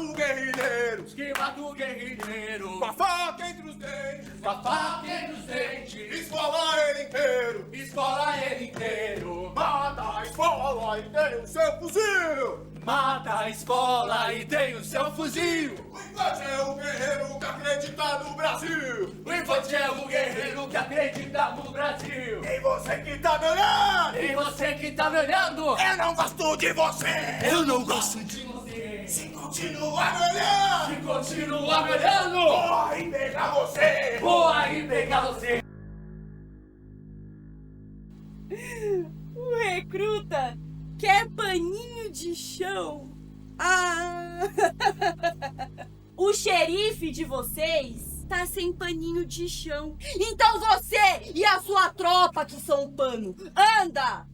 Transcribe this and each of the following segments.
o guerrilheiro, que mata o guerrilheiro, com a faca entre os dentes, com a faca entre os dentes, esfola ele inteiro, esfola ele inteiro, mata a esfola e tem o seu fuzil, mata a esfola e tem o seu fuzil. O infante é o guerreiro que acredita no Brasil, O infante é o guerreiro que acredita no Brasil. e você que tá me olhando, E você que tá me olhando, eu não gosto de você, eu não gosto de você. se continuar me olhando, Se continuar me olhando, vou aí pegar você. vou aí pegar você. O recruta quer paninho de chão. Ah! O xerife de vocês tá sem paninho de chão. Então você e a sua tropa que são o pano, anda!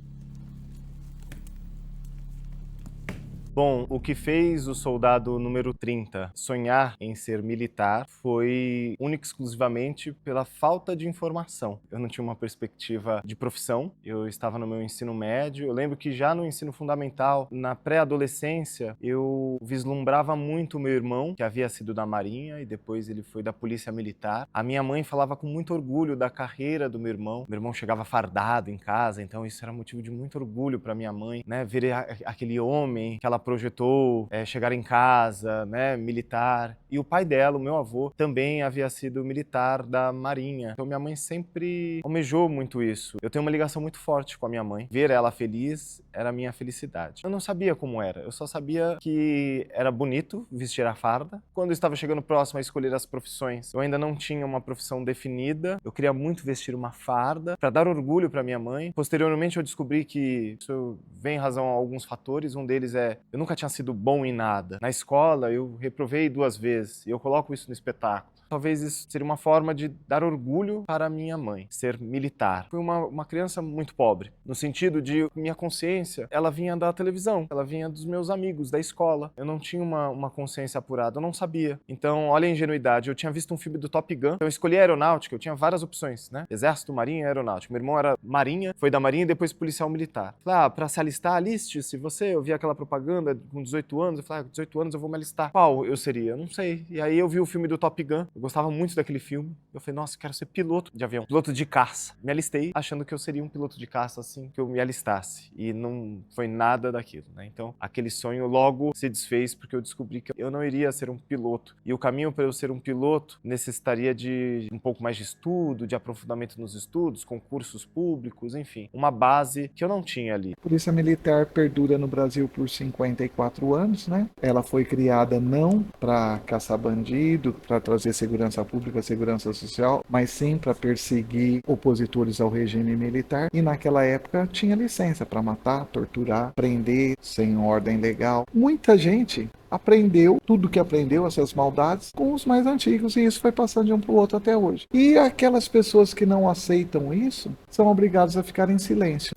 Bom, o que fez o soldado número 30 sonhar em ser militar foi única e exclusivamente pela falta de informação. Eu não tinha uma perspectiva de profissão, eu estava no meu ensino médio. Eu lembro que já no ensino fundamental, na pré-adolescência, eu vislumbrava muito o meu irmão, que havia sido da Marinha e depois ele foi da Polícia Militar. A minha mãe falava com muito orgulho da carreira do meu irmão. Meu irmão chegava fardado em casa, então isso era motivo de muito orgulho para minha mãe, né? Ver aquele homem que ela projetou chegar em casa, né, militar. E o pai dela, o meu avô, também havia sido militar da Marinha. Então minha mãe sempre almejou muito isso. Eu tenho uma ligação muito forte com a minha mãe. Ver ela feliz era a minha felicidade. Eu não sabia como era, eu só sabia que era bonito vestir a farda. Quando eu estava chegando próximo a escolher as profissões, eu ainda não tinha uma profissão definida. Eu queria muito vestir uma farda para dar orgulho para minha mãe. Posteriormente eu descobri que isso vem em razão a alguns fatores. Um deles é eu nunca tinha sido bom em nada. Na escola, eu reprovei 2 vezes e eu coloco isso no espetáculo. Talvez isso seria uma forma de dar orgulho para minha mãe, ser militar. Fui uma criança muito pobre, no sentido de minha consciência, ela vinha da televisão, ela vinha dos meus amigos, da escola. Eu não tinha uma consciência apurada, eu não sabia. Então, olha a ingenuidade, eu tinha visto um filme do Top Gun, então eu escolhi a aeronáutica, eu tinha várias opções, né? Exército, Marinha e Aeronáutica. Meu irmão era Marinha, foi da Marinha e depois policial militar. Falei, pra se alistar, aliste-se você. Eu vi aquela propaganda com 18 anos, eu falei, com 18 anos eu vou me alistar. Qual eu seria? Eu não sei. E aí eu vi o filme do Top Gun, eu gostava muito daquele filme. Eu falei, nossa, eu quero ser piloto de avião, piloto de caça. Me alistei achando que eu seria um piloto de caça assim que eu me alistasse. E não foi nada daquilo, né? Então, aquele sonho logo se desfez porque eu descobri que eu não iria ser um piloto. E o caminho para eu ser um piloto necessitaria de um pouco mais de estudo, de aprofundamento nos estudos, concursos públicos, enfim, uma base que eu não tinha ali. A Polícia Militar perdura no Brasil por 54 anos, né? Ela foi criada não para caçar bandido, para trazer segurança pública, segurança social, mas sim para perseguir opositores ao regime militar. E naquela época tinha licença para matar, torturar, prender sem ordem legal. Muita gente aprendeu tudo que aprendeu, essas maldades, com os mais antigos, e isso foi passando de um para o outro até hoje. E aquelas pessoas que não aceitam isso são obrigadas a ficar em silêncio.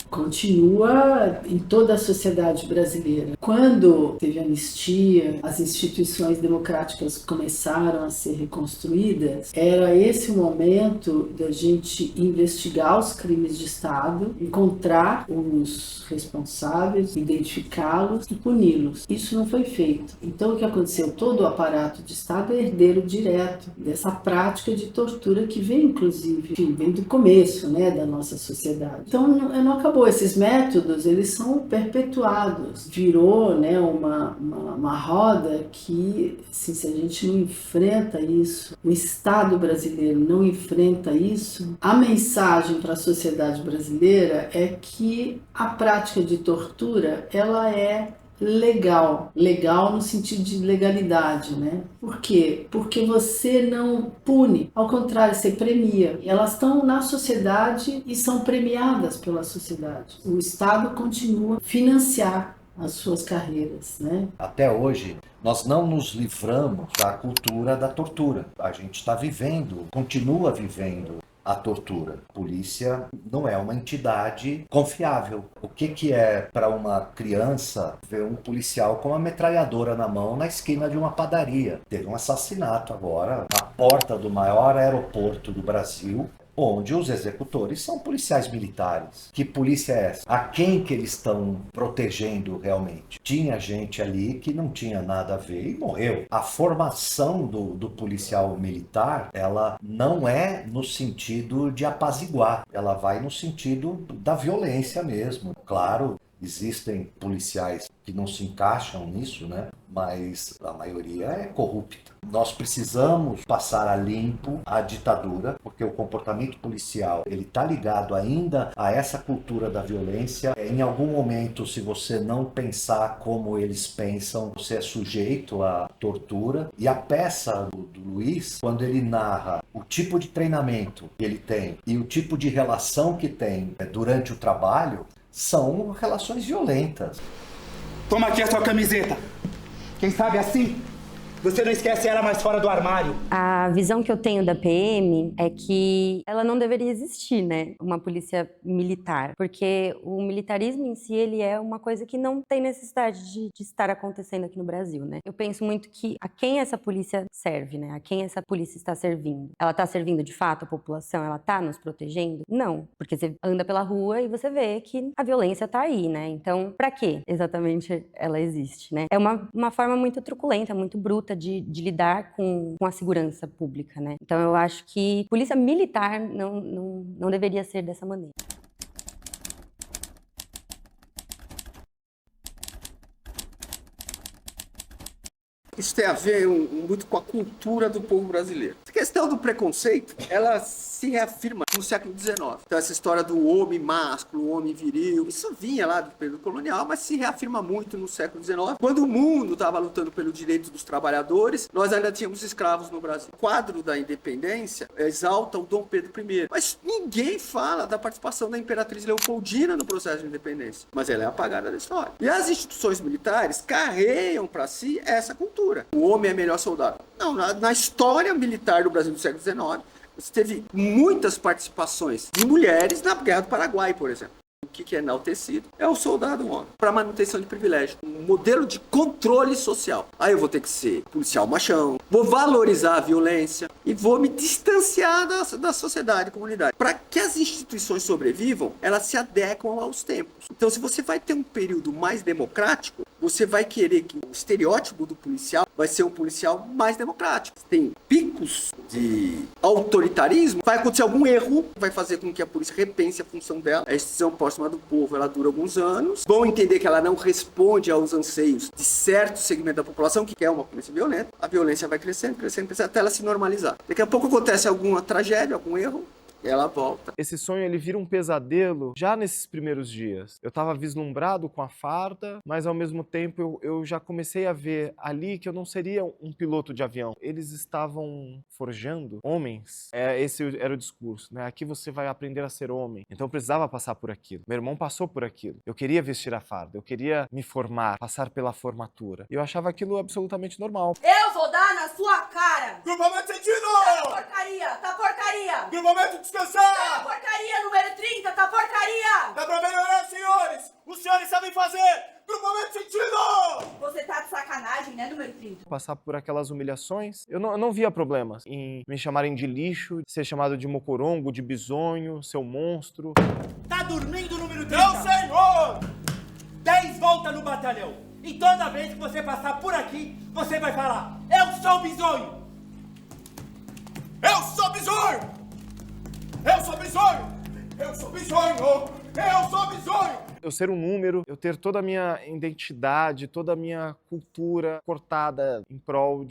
Continua em toda a sociedade brasileira. Quando teve anistia, as instituições democráticas começaram a ser reconstruídas, era esse o momento da gente investigar os crimes de Estado, encontrar os responsáveis, identificá-los e puni-los. Isso não foi feito. Então o que aconteceu? Todo o aparato de Estado é herdeiro direto dessa prática de tortura que vem, inclusive, vem do começo, né, da nossa sociedade. Então não acabou. Esses métodos, eles são perpetuados. Virou, né, uma roda que, assim, se a gente não enfrenta isso, o Estado brasileiro não enfrenta isso, a mensagem para a sociedade brasileira é que a prática de tortura, ela é legal no sentido de legalidade, né? Por quê? Porque você não pune, ao contrário, você premia. Elas estão na sociedade e são premiadas pela sociedade. O Estado continua a financiar as suas carreiras, né? Até hoje, nós não nos livramos da cultura da tortura. A gente está vivendo, continua vivendo a tortura. A polícia não é uma entidade confiável. O que é para uma criança ver um policial com uma metralhadora na mão na esquina de uma padaria? Teve um assassinato agora na porta do maior aeroporto do Brasil. onde os executores são policiais militares. Que polícia é essa? A quem que eles estão protegendo realmente? Tinha gente ali que não tinha nada a ver e morreu. A formação do policial militar, ela não é no sentido de apaziguar, ela vai no sentido da violência mesmo. Claro, existem policiais que não se encaixam nisso, né? Mas a maioria é corrupta. Nós precisamos passar a limpo a ditadura, porque o comportamento policial ele está ligado ainda a essa cultura da violência. Em algum momento, se você não pensar como eles pensam, você é sujeito à tortura. E a peça do Luiz, quando ele narra o tipo de treinamento que ele tem e o tipo de relação que tem durante o trabalho, são relações violentas. Toma aqui a sua camiseta. Quem sabe assim, você não esquece ela mais fora do armário. A visão que eu tenho da PM é que ela não deveria existir, né? Uma polícia militar. Porque o militarismo em si, ele é uma coisa que não tem necessidade de estar acontecendo aqui no Brasil, né? Eu penso muito que a quem essa polícia serve, né? A quem essa polícia está servindo. Ela está servindo de fato a população? Ela está nos protegendo? Não. Porque você anda pela rua e você vê que a violência está aí, né? Então, pra que exatamente ela existe, né? É uma forma muito truculenta, muito bruta de lidar com a segurança pública, né? Então eu acho que polícia militar não deveria ser dessa maneira. Isso tem a ver muito com a cultura do povo brasileiro. A questão do preconceito, ela se reafirma no século XIX. Então essa história do homem másculo, o homem viril, isso vinha lá do período colonial, mas se reafirma muito no século XIX. Quando o mundo estava lutando pelo direito dos trabalhadores, nós ainda tínhamos escravos no Brasil. O quadro da independência exalta o Dom Pedro I, mas ninguém fala da participação da Imperatriz Leopoldina no processo de independência. Mas ela é apagada da história. E as instituições militares carregam para si essa cultura. O homem é melhor soldado. Não, na história militar do Brasil do século XIX, você teve muitas participações de mulheres na Guerra do Paraguai, por exemplo. O que é enaltecido é o soldado homem, para manutenção de privilégio. Um modelo de controle social. Aí eu vou ter que ser policial machão, vou valorizar a violência e vou me distanciar da sociedade, comunidade. Para que as instituições sobrevivam, elas se adequam aos tempos. Então, se você vai ter um período mais democrático, você vai querer que o estereótipo do policial vai ser um policial mais democrático. Tem picos de autoritarismo, vai acontecer algum erro, vai fazer com que a polícia repense a função dela. A instituição próxima do povo, ela dura alguns anos. Bom entender que ela não responde aos anseios de certo segmento da população que quer uma polícia violenta. A violência vai crescendo, crescendo, crescendo, até ela se normalizar. Daqui a pouco acontece alguma tragédia, algum erro, ela volta. Esse sonho, ele vira um pesadelo já nesses primeiros dias. Eu estava vislumbrado com a farda, mas ao mesmo tempo eu já comecei a ver ali que eu não seria um piloto de avião. Eles estavam forjando homens. Esse era o discurso, né? Aqui você vai aprender a ser homem. Então eu precisava passar por aquilo. Meu irmão passou por aquilo. Eu queria vestir a farda, eu queria me formar, passar pela formatura. E eu achava aquilo absolutamente normal. Eu vou dar na sua cara! Grupamento sentido! Tá porcaria! Tá porcaria! Grupamento descansar! Tá porcaria, número 30! Tá porcaria! Dá pra melhorar, senhores! Os senhores sabem fazer! Grupamento sentido! Você tá de sacanagem, né, número 30? Passar por aquelas humilhações, eu não via problemas em me chamarem de lixo, ser chamado de mocorongo, de bisonho, seu monstro. Tá dormindo, número 30? Não, senhor! 10 voltas no batalhão. E toda vez que você passar por aqui, você vai falar: eu sou bisonho! Eu sou bisonho! Eu sou bisonho! Eu sou bisonho! Eu sou bisonho! Eu ser um número, eu ter toda a minha identidade, toda a minha cultura cortada em prol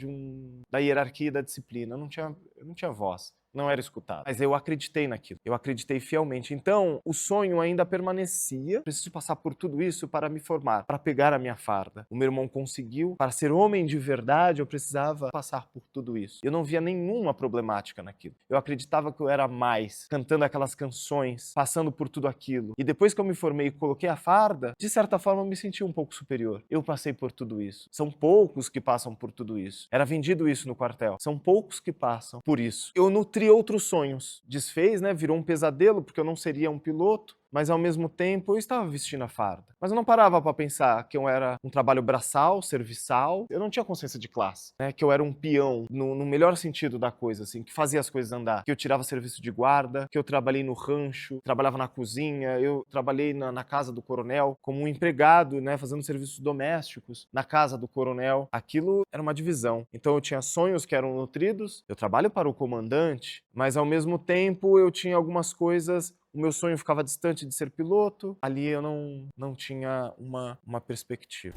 da hierarquia e da disciplina. Eu não tinha voz. Não era escutado. Mas eu acreditei naquilo. Eu acreditei fielmente. Então, o sonho ainda permanecia. Preciso passar por tudo isso para me formar, para pegar a minha farda. O meu irmão conseguiu. Para ser homem de verdade, eu precisava passar por tudo isso. Eu não via nenhuma problemática naquilo. Eu acreditava que eu era mais, cantando aquelas canções, passando por tudo aquilo. E depois que eu me formei e coloquei a farda, de certa forma eu me senti um pouco superior. Eu passei por tudo isso. São poucos que passam por tudo isso. Era vendido isso no quartel. São poucos que passam por isso. Eu nutri outros sonhos. Desfez, né? Virou um pesadelo, porque eu não seria um piloto. mas ao mesmo tempo eu estava vestindo a farda. Mas eu não parava para pensar que eu era um trabalho braçal, serviçal. Eu não tinha consciência de classe, né? Que eu era um peão, no melhor sentido da coisa, assim, que fazia as coisas andar. Que eu tirava serviço de guarda, que eu trabalhei no rancho, trabalhava na cozinha, eu trabalhei na casa do coronel como um empregado, né? Fazendo serviços domésticos na casa do coronel. Aquilo era uma divisão. Então eu tinha sonhos que eram nutridos, eu trabalho para o comandante, mas ao mesmo tempo eu tinha algumas coisas. O meu sonho ficava distante de ser piloto, ali eu não tinha uma perspectiva.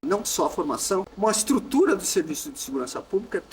Não só a formação, uma estrutura do serviço de segurança pública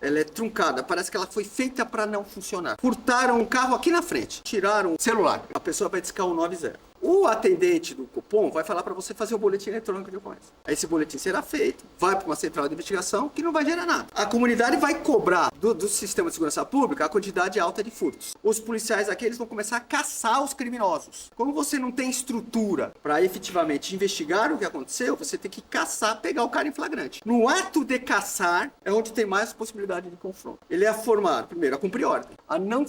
ela é truncada, parece que ela foi feita para não funcionar. Furtaram um carro aqui na frente, tiraram o celular, a pessoa vai discar 190. O atendente do Copom vai falar para você fazer o boletim eletrônico de ocorrência. Esse boletim será feito, vai para uma central de investigação que não vai gerar nada. A comunidade vai cobrar do sistema de segurança pública a quantidade alta de furtos. Os policiais aqui eles vão começar a caçar os criminosos. Como você não tem estrutura para efetivamente investigar o que aconteceu, você tem que caçar, pegar o cara em flagrante. No ato de caçar é onde tem mais possibilidade de confronto. Ele é formado, primeiro, a cumprir ordem, a não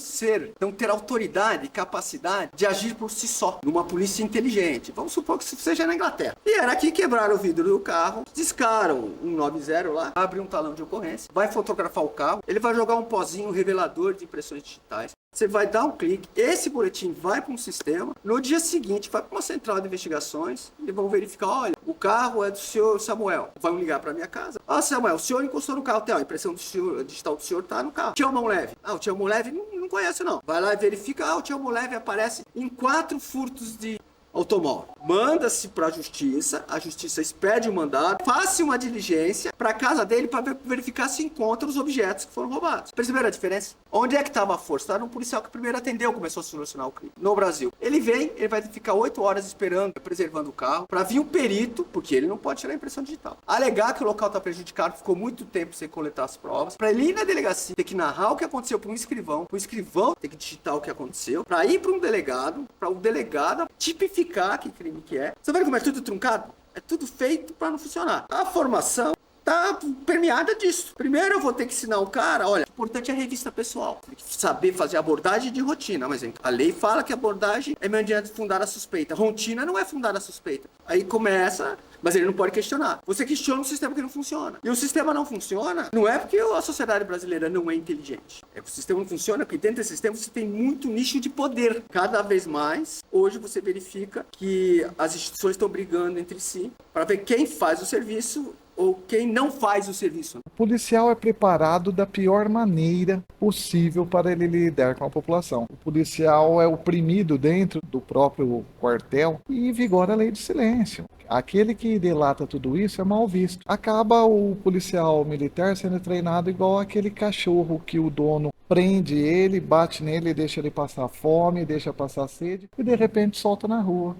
ter autoridade e capacidade de agir por si só, numa polícia inteligente. Vamos supor que isso seja na Inglaterra. E era aqui, quebraram o vidro do carro, discaram um 90 lá, abre um talão de ocorrência, vai fotografar o carro, ele vai jogar um pozinho revelador de impressões digitais. Você vai dar um clique, esse boletim vai para um sistema, no dia seguinte vai para uma central de investigações e vão verificar, olha, o carro é do senhor Samuel. Vão ligar para minha casa. Ah, Samuel, o senhor encostou no carro, a impressão digital do senhor tá no carro. Tinha mão leve. Ah, o tinha mão leve não conhece não. Vai lá e verifica, o tinha mão leve aparece em 4 furtos de automóvel. Manda-se para a justiça expede o mandado, faça uma diligência para a casa dele para verificar se encontra os objetos que foram roubados. Perceberam a diferença? Onde é que estava a força? Estava no policial que primeiro atendeu, começou a solucionar o crime. No Brasil. Ele vai ficar 8 horas esperando, preservando o carro, para vir um perito, porque ele não pode tirar a impressão digital. Alegar que o local está prejudicado, ficou muito tempo sem coletar as provas, para ele ir na delegacia, ter que narrar o que aconteceu para um escrivão, o escrivão ter que digitar o que aconteceu, para ir para um delegado, para o delegado tipificar que crime que é. Você vê como é tudo truncado? É tudo feito para não funcionar. A formação tá permeada disso. Primeiro eu vou ter que ensinar o cara, olha, o importante é a revista pessoal. Tem que saber fazer abordagem de rotina, mas a lei fala que a abordagem é mediante fundar a suspeita. Rotina não é fundar a suspeita. Aí começa, mas ele não pode questionar. Você questiona um sistema que não funciona. E o sistema não funciona, não é porque a sociedade brasileira não é inteligente. É que o sistema não funciona porque dentro desse sistema você tem muito nicho de poder. Cada vez mais, hoje você verifica que as instituições estão brigando entre si para ver quem faz o serviço ou quem não faz o serviço. O policial é preparado da pior maneira possível para ele lidar com a população. O policial é oprimido dentro do próprio quartel e vigora a lei de silêncio. Aquele que delata tudo isso é mal visto. Acaba o policial militar sendo treinado igual aquele cachorro que o dono prende ele, bate nele, deixa ele passar fome, deixa passar sede e de repente solta na rua.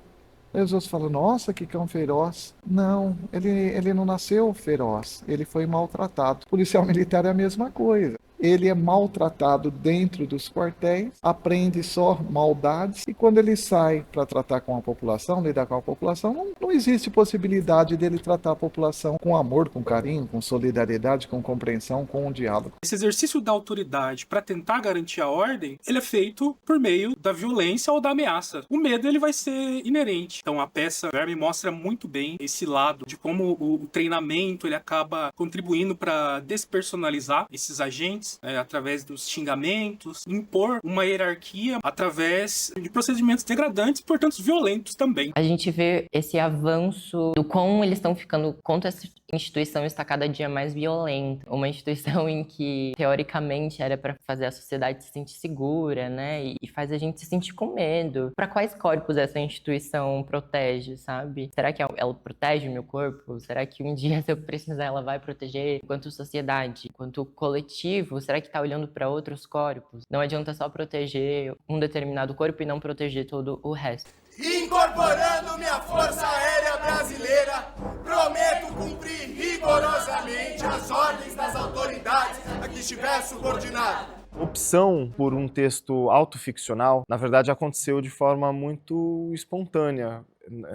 Aí os outros falam, nossa, que cão feroz. Não, ele não nasceu feroz, ele foi maltratado. O policial militar é a mesma coisa. Ele é maltratado dentro dos quartéis, aprende só maldades e quando ele sai para tratar com a população, lidar com a população, não existe possibilidade dele tratar a população com amor, com carinho, com solidariedade, com compreensão, com um diálogo. Esse exercício da autoridade para tentar garantir a ordem, ele é feito por meio da violência ou da ameaça. O medo ele vai ser inerente. Então a peça Verme mostra muito bem esse lado de como o treinamento ele acaba contribuindo para despersonalizar esses agentes, através dos xingamentos, impor uma hierarquia através de procedimentos degradantes, portanto violentos também. A gente vê esse avanço do quão eles estão ficando, quanto essa instituição está cada dia mais violenta. Uma instituição em que, teoricamente, era para fazer a sociedade se sentir segura, né? E faz a gente se sentir com medo. Para quais corpos essa instituição protege, sabe? Será que ela protege o meu corpo? Será que um dia, se eu precisar, ela vai proteger? Enquanto sociedade, enquanto coletivo, será que está olhando para outros corpos? Não adianta só proteger um determinado corpo e não proteger todo o resto. Incorporando minha Força Aérea Brasileira, prometo cumprir rigorosamente as ordens das autoridades a que estiver subordinado. Opção por um texto autoficcional, na verdade, aconteceu de forma muito espontânea.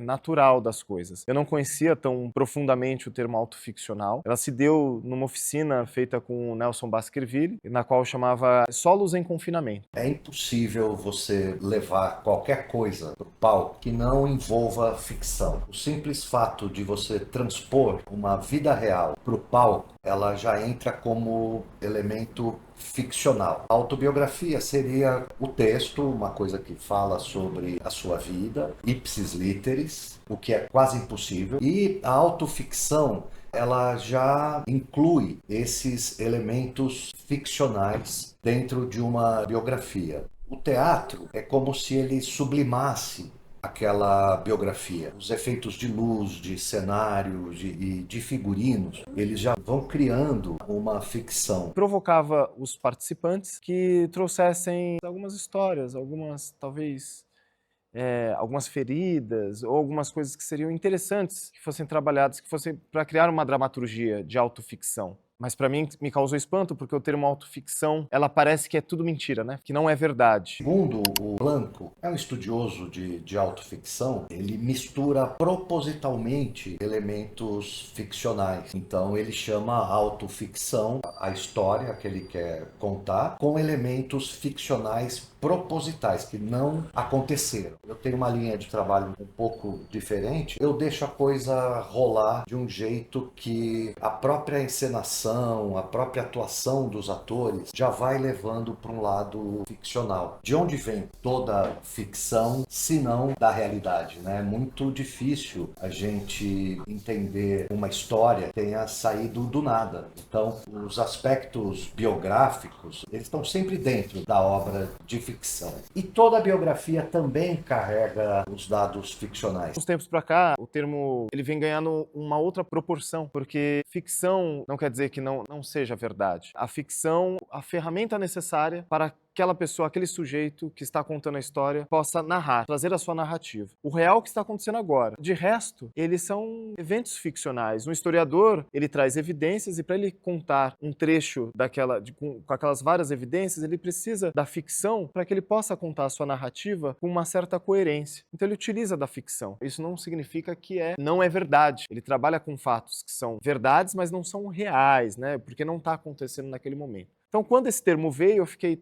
natural das coisas. Eu não conhecia tão profundamente o termo autoficcional. Ela se deu numa oficina feita com o Nelson Baskerville, na qual chamava Solos em Confinamento. É impossível você levar qualquer coisa para o palco que não envolva ficção. O simples fato de você transpor uma vida real para o palco, ela já entra como elemento ficcional. A autobiografia seria o texto, uma coisa que fala sobre a sua vida, ipsis literis, o que é quase impossível. E a autoficção, ela já inclui esses elementos ficcionais dentro de uma biografia. O teatro é como se ele sublimasse aquela biografia. Os efeitos de luz, de cenário e de figurinos, eles já vão criando uma ficção. Provocava os participantes que trouxessem algumas histórias, algumas, talvez, algumas feridas ou algumas coisas que seriam interessantes que fossem trabalhadas, que fossem para criar uma dramaturgia de autoficção. Mas para mim me causou espanto porque o termo autoficção, ela parece que é tudo mentira, né? Que não é verdade. Segundo o Blanco, é um estudioso de autoficção, ele mistura propositalmente elementos ficcionais. Então ele chama autoficção a história que ele quer contar com elementos ficcionais propositais, que não aconteceram. Eu tenho uma linha de trabalho um pouco diferente, eu deixo a coisa rolar de um jeito que a própria encenação, a própria atuação dos atores já vai levando para um lado ficcional. De onde vem toda ficção, se não da realidade, né? É muito difícil a gente entender uma história que tenha saído do nada. Então, os aspectos biográficos, eles estão sempre dentro da obra de ficção. E toda a biografia também carrega os dados ficcionais. Uns tempos para cá, o termo ele vem ganhando uma outra proporção, porque ficção não quer dizer que não seja verdade. A ficção, a ferramenta necessária para aquela pessoa, aquele sujeito que está contando a história possa narrar, trazer a sua narrativa. O real que está acontecendo agora. De resto, eles são eventos ficcionais. Um historiador, ele traz evidências e para ele contar um trecho com aquelas várias evidências, ele precisa da ficção para que ele possa contar a sua narrativa com uma certa coerência. Então ele utiliza da ficção. Isso não significa que não é verdade. Ele trabalha com fatos que são verdades, mas não são reais, né? Porque não está acontecendo naquele momento. Então, quando esse termo veio, eu fiquei,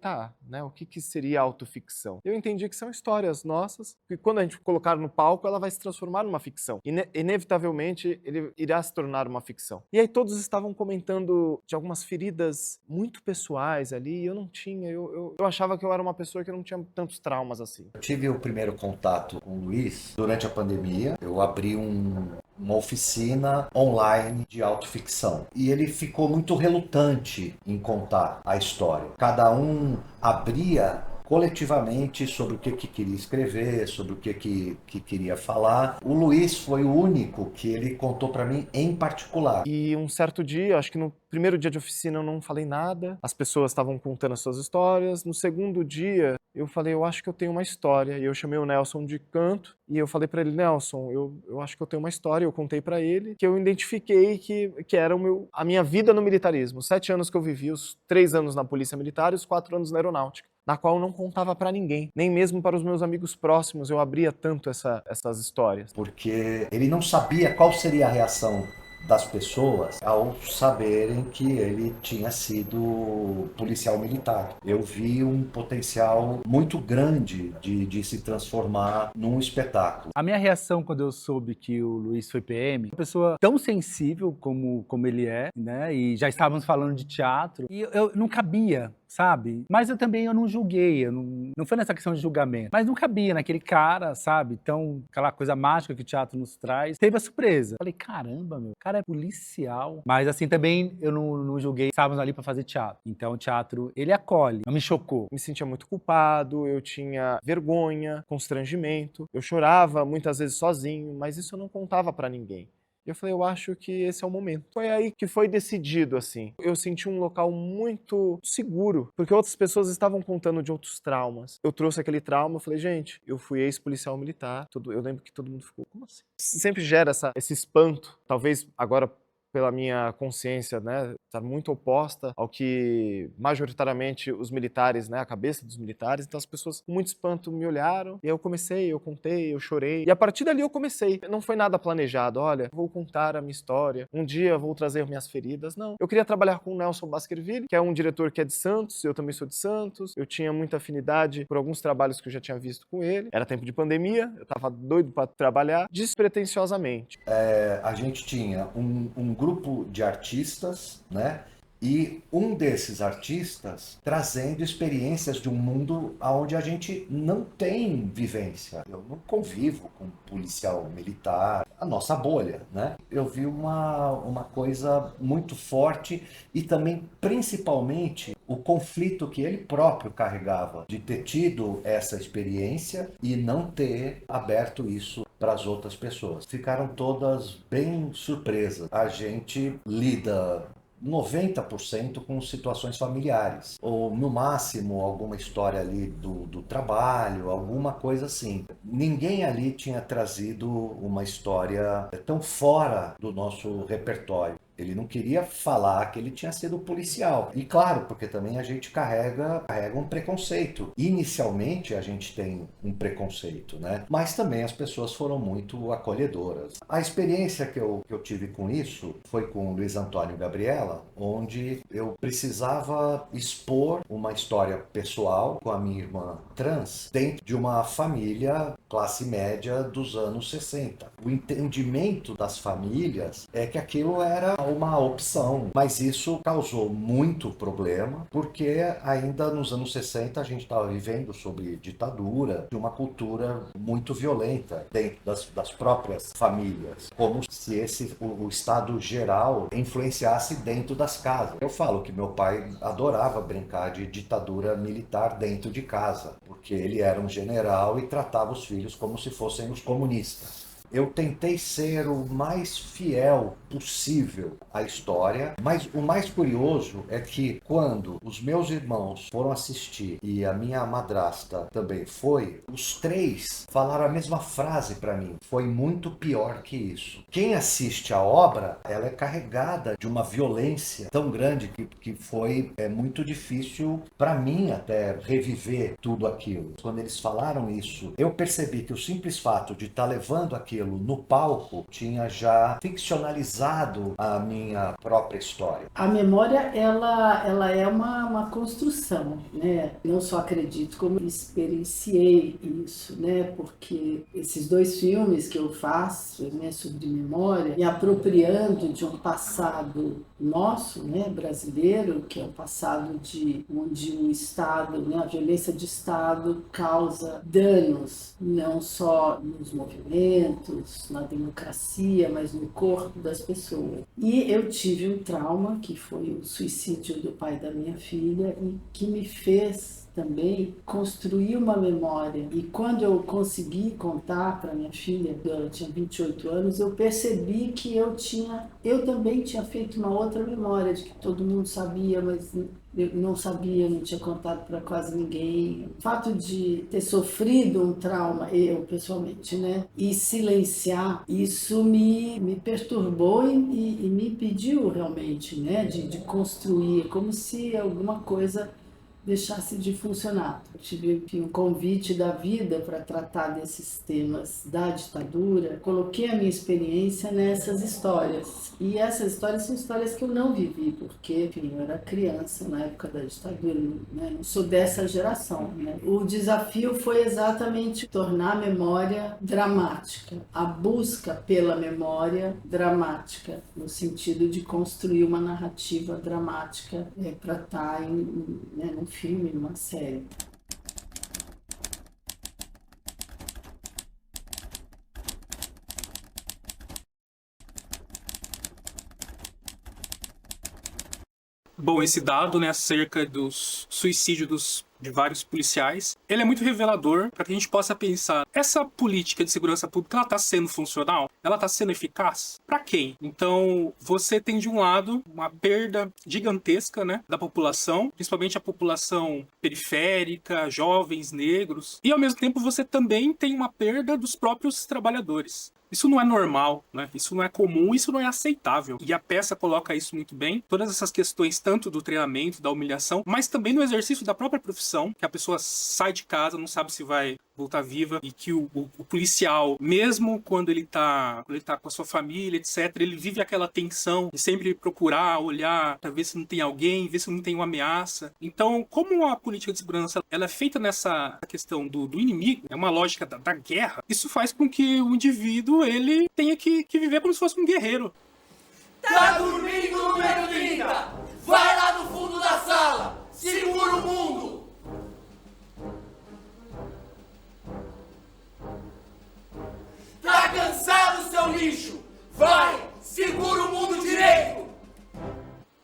né, o que seria autoficção? Eu entendi que são histórias nossas, que quando a gente colocar no palco, ela vai se transformar numa ficção. Inevitavelmente, ele irá se tornar uma ficção. E aí todos estavam comentando de algumas feridas muito pessoais ali, e eu não tinha, eu achava que eu era uma pessoa que não tinha tantos traumas assim. Eu tive o primeiro contato com o Luiz durante a pandemia. Eu abri uma oficina online de autoficção. E ele ficou muito relutante em contar a história. Cada um abria coletivamente sobre o que queria escrever, sobre o que queria falar. O Luiz foi o único que ele contou para mim em particular. E um certo dia, acho que no primeiro dia de oficina eu não falei nada, as pessoas estavam contando as suas histórias. No segundo dia, eu falei, eu acho que eu tenho uma história. E eu chamei o Nelson de canto e eu falei para ele, Nelson, eu acho que eu tenho uma história. Eu contei para ele que eu identifiquei que era a minha vida no militarismo. Os 7 anos que eu vivi, os 3 anos na polícia militar e os 4 anos na aeronáutica, na qual eu não contava para ninguém, nem mesmo para os meus amigos próximos. Eu abria tanto essas histórias. Porque ele não sabia qual seria a reação das pessoas ao saberem que ele tinha sido policial militar. Eu vi um potencial muito grande de se transformar num espetáculo. A minha reação quando eu soube que o Luiz foi PM, uma pessoa tão sensível como ele é, né? E já estávamos falando de teatro, e eu não cabia, sabe? Mas eu não julguei, não foi nessa questão de julgamento, mas não cabia naquele cara, sabe? Então, aquela coisa mágica que o teatro nos traz, teve a surpresa. Falei, caramba, meu, o cara é policial. Mas assim, também eu não julguei, estávamos ali para fazer teatro. Então o teatro, ele acolhe, não me chocou. Me sentia muito culpado, eu tinha vergonha, constrangimento, eu chorava muitas vezes sozinho, mas isso eu não contava para ninguém. E eu falei, eu acho que esse é o momento. Foi aí que foi decidido, assim. Eu senti um local muito seguro, porque outras pessoas estavam contando de outros traumas. Eu trouxe aquele trauma, eu falei, gente, eu fui ex-policial militar. Eu lembro que todo mundo ficou, como assim? Sempre gera esse espanto. Talvez agora, pela minha consciência, né, estar muito oposta ao que majoritariamente os militares, né, a cabeça dos militares. Então as pessoas com muito espanto me olharam, e aí eu contei, eu chorei. E a partir dali eu comecei. Não foi nada planejado, olha, vou contar a minha história, um dia vou trazer minhas feridas. Não. Eu queria trabalhar com o Nelson Baskerville, que é um diretor que é de Santos, eu também sou de Santos. Eu tinha muita afinidade por alguns trabalhos que eu já tinha visto com ele. Era tempo de pandemia, eu tava doido para trabalhar despretensiosamente. A gente tinha um grupo de artistas, né? E um desses artistas trazendo experiências de um mundo onde a gente não tem vivência. Eu não convivo com policial militar, a nossa bolha, né? Eu vi uma coisa muito forte e também, principalmente, o conflito que ele próprio carregava de ter tido essa experiência e não ter aberto isso para as outras pessoas. Ficaram todas bem surpresas. A gente lida 90% com situações familiares, ou no máximo alguma história ali do trabalho, alguma coisa assim. Ninguém ali tinha trazido uma história tão fora do nosso repertório. Ele não queria falar que ele tinha sido policial. E claro, porque também a gente carrega um preconceito. Inicialmente a gente tem um preconceito, né? Mas também as pessoas foram muito acolhedoras. A experiência que eu tive com isso foi com o Luiz Antônio e Gabriela, onde eu precisava expor uma história pessoal com a minha irmã trans dentro de uma família classe média dos anos 60. O entendimento das famílias é que aquilo era uma opção, mas isso causou muito problema, porque ainda nos anos 60 a gente estava vivendo sobre ditadura, de uma cultura muito violenta dentro das próprias famílias, como se o Estado geral influenciasse dentro das casas. Eu falo que meu pai adorava brincar de ditadura militar dentro de casa, porque ele era um general e tratava os filhos como se fossem os comunistas. Eu tentei ser o mais fiel possível à história, mas o mais curioso é que quando os meus irmãos foram assistir e a minha madrasta também foi, os três falaram a mesma frase para mim: foi muito pior que isso. Quem assiste a obra, ela é carregada de uma violência tão grande que foi muito difícil para mim até reviver tudo aquilo. Quando eles falaram isso, eu percebi que o simples fato de estar levando aquilo no palco tinha já ficcionalizado a minha própria história. A memória, ela é uma construção, né? Não só acredito, como experienciei isso, né? Porque esses dois filmes que eu faço, né, sobre memória, me apropriando de um passado nosso, né, brasileiro, que é um passado onde o Estado, né, a violência de Estado causa danos, não só nos movimentos, na democracia, mas no corpo das pessoas. E eu tive um trauma, que foi o suicídio do pai da minha filha, e que me fez também construir uma memória. E quando eu consegui contar para minha filha, ela tinha 28 anos, eu percebi que eu também tinha feito uma outra memória, de que todo mundo sabia, mas eu não sabia, não tinha contado para quase ninguém. O fato de ter sofrido um trauma, eu pessoalmente, né, e silenciar, isso me perturbou e me impediu realmente, né, de construir, como se alguma coisa deixasse de funcionar. Eu tive um convite da vida para tratar desses temas da ditadura. Coloquei a minha experiência nessas histórias. E essas histórias são histórias que eu não vivi, porque, enfim, eu era criança na época da ditadura, né? Não sou dessa geração, né? O desafio foi exatamente tornar a memória dramática, a busca pela memória dramática, no sentido de construir uma narrativa dramática para estar num filme, numa série. Bom, esse dado, né, acerca do suicídio dos de vários policiais, ele é muito revelador para que a gente possa pensar, essa política de segurança pública, ela está sendo funcional? Ela está sendo eficaz? Para quem? Então, você tem de um lado uma perda gigantesca, né, da população, principalmente a população periférica, jovens, negros, e ao mesmo tempo você também tem uma perda dos próprios trabalhadores. Isso não é normal, né? Isso não é comum, isso não é aceitável. E a peça coloca isso muito bem. Todas essas questões, tanto do treinamento, da humilhação, mas também no exercício da própria profissão, que a pessoa sai de casa, não sabe se vai voltar viva, e que o policial, mesmo quando ele tá com a sua família, etc., ele vive aquela tensão de sempre procurar, olhar, para ver se não tem alguém, ver se não tem uma ameaça. Então, como a política de segurança ela é feita nessa questão do inimigo, é uma lógica da guerra, isso faz com que o indivíduo ele tenha que viver como se fosse um guerreiro. Tá dormindo, número 30? Vai lá no fundo da sala! Segura o mundo! Tá cansado, seu lixo? Vai! Segura o mundo direito!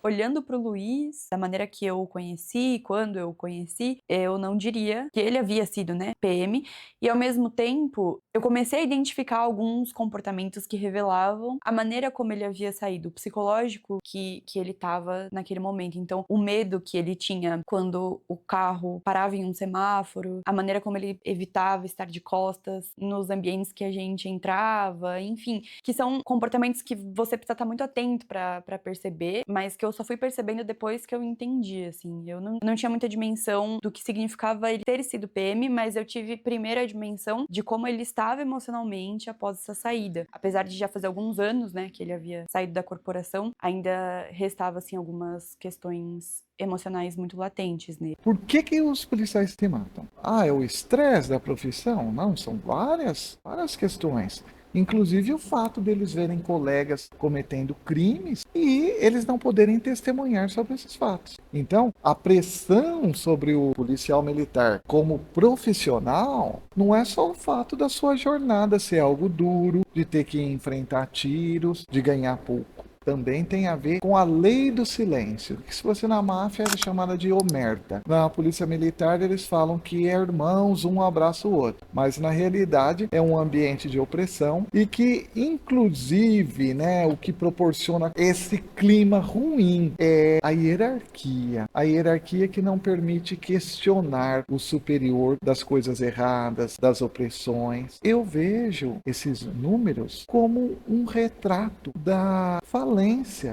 Olhando para o Luiz, da maneira que eu o conheci, quando eu o conheci, eu não diria que ele havia sido, né, PM, e ao mesmo tempo eu comecei a identificar alguns comportamentos que revelavam a maneira como ele havia saído, o psicológico que ele estava naquele momento. Então, o medo que ele tinha quando o carro parava em um semáforo, a maneira como ele evitava estar de costas nos ambientes que a gente entrava, enfim, que são comportamentos que você precisa estar muito atento para perceber, mas que eu só fui percebendo depois que eu entendi, assim. Eu não tinha muita dimensão do que significava ele ter sido PM, mas eu tive primeiro a dimensão de como ele estava emocionalmente após essa saída. Apesar de já fazer alguns anos, né, que ele havia saído da corporação, ainda restava, assim, algumas questões emocionais muito latentes nele. Por que os policiais se matam? É o estresse da profissão? Não, são várias questões. Inclusive o fato deles verem colegas cometendo crimes e eles não poderem testemunhar sobre esses fatos. Então, a pressão sobre o policial militar como profissional não é só o fato da sua jornada ser algo duro, de ter que enfrentar tiros, de ganhar pouco. Também tem a ver com a lei do silêncio, que se fosse na máfia era chamada de omerta. Na polícia militar eles falam que é irmãos, um abraça o outro. Mas na realidade é um ambiente de opressão e que inclusive, né, o que proporciona esse clima ruim é a hierarquia. A hierarquia que não permite questionar o superior das coisas erradas, das opressões. Eu vejo esses números como um retrato da falência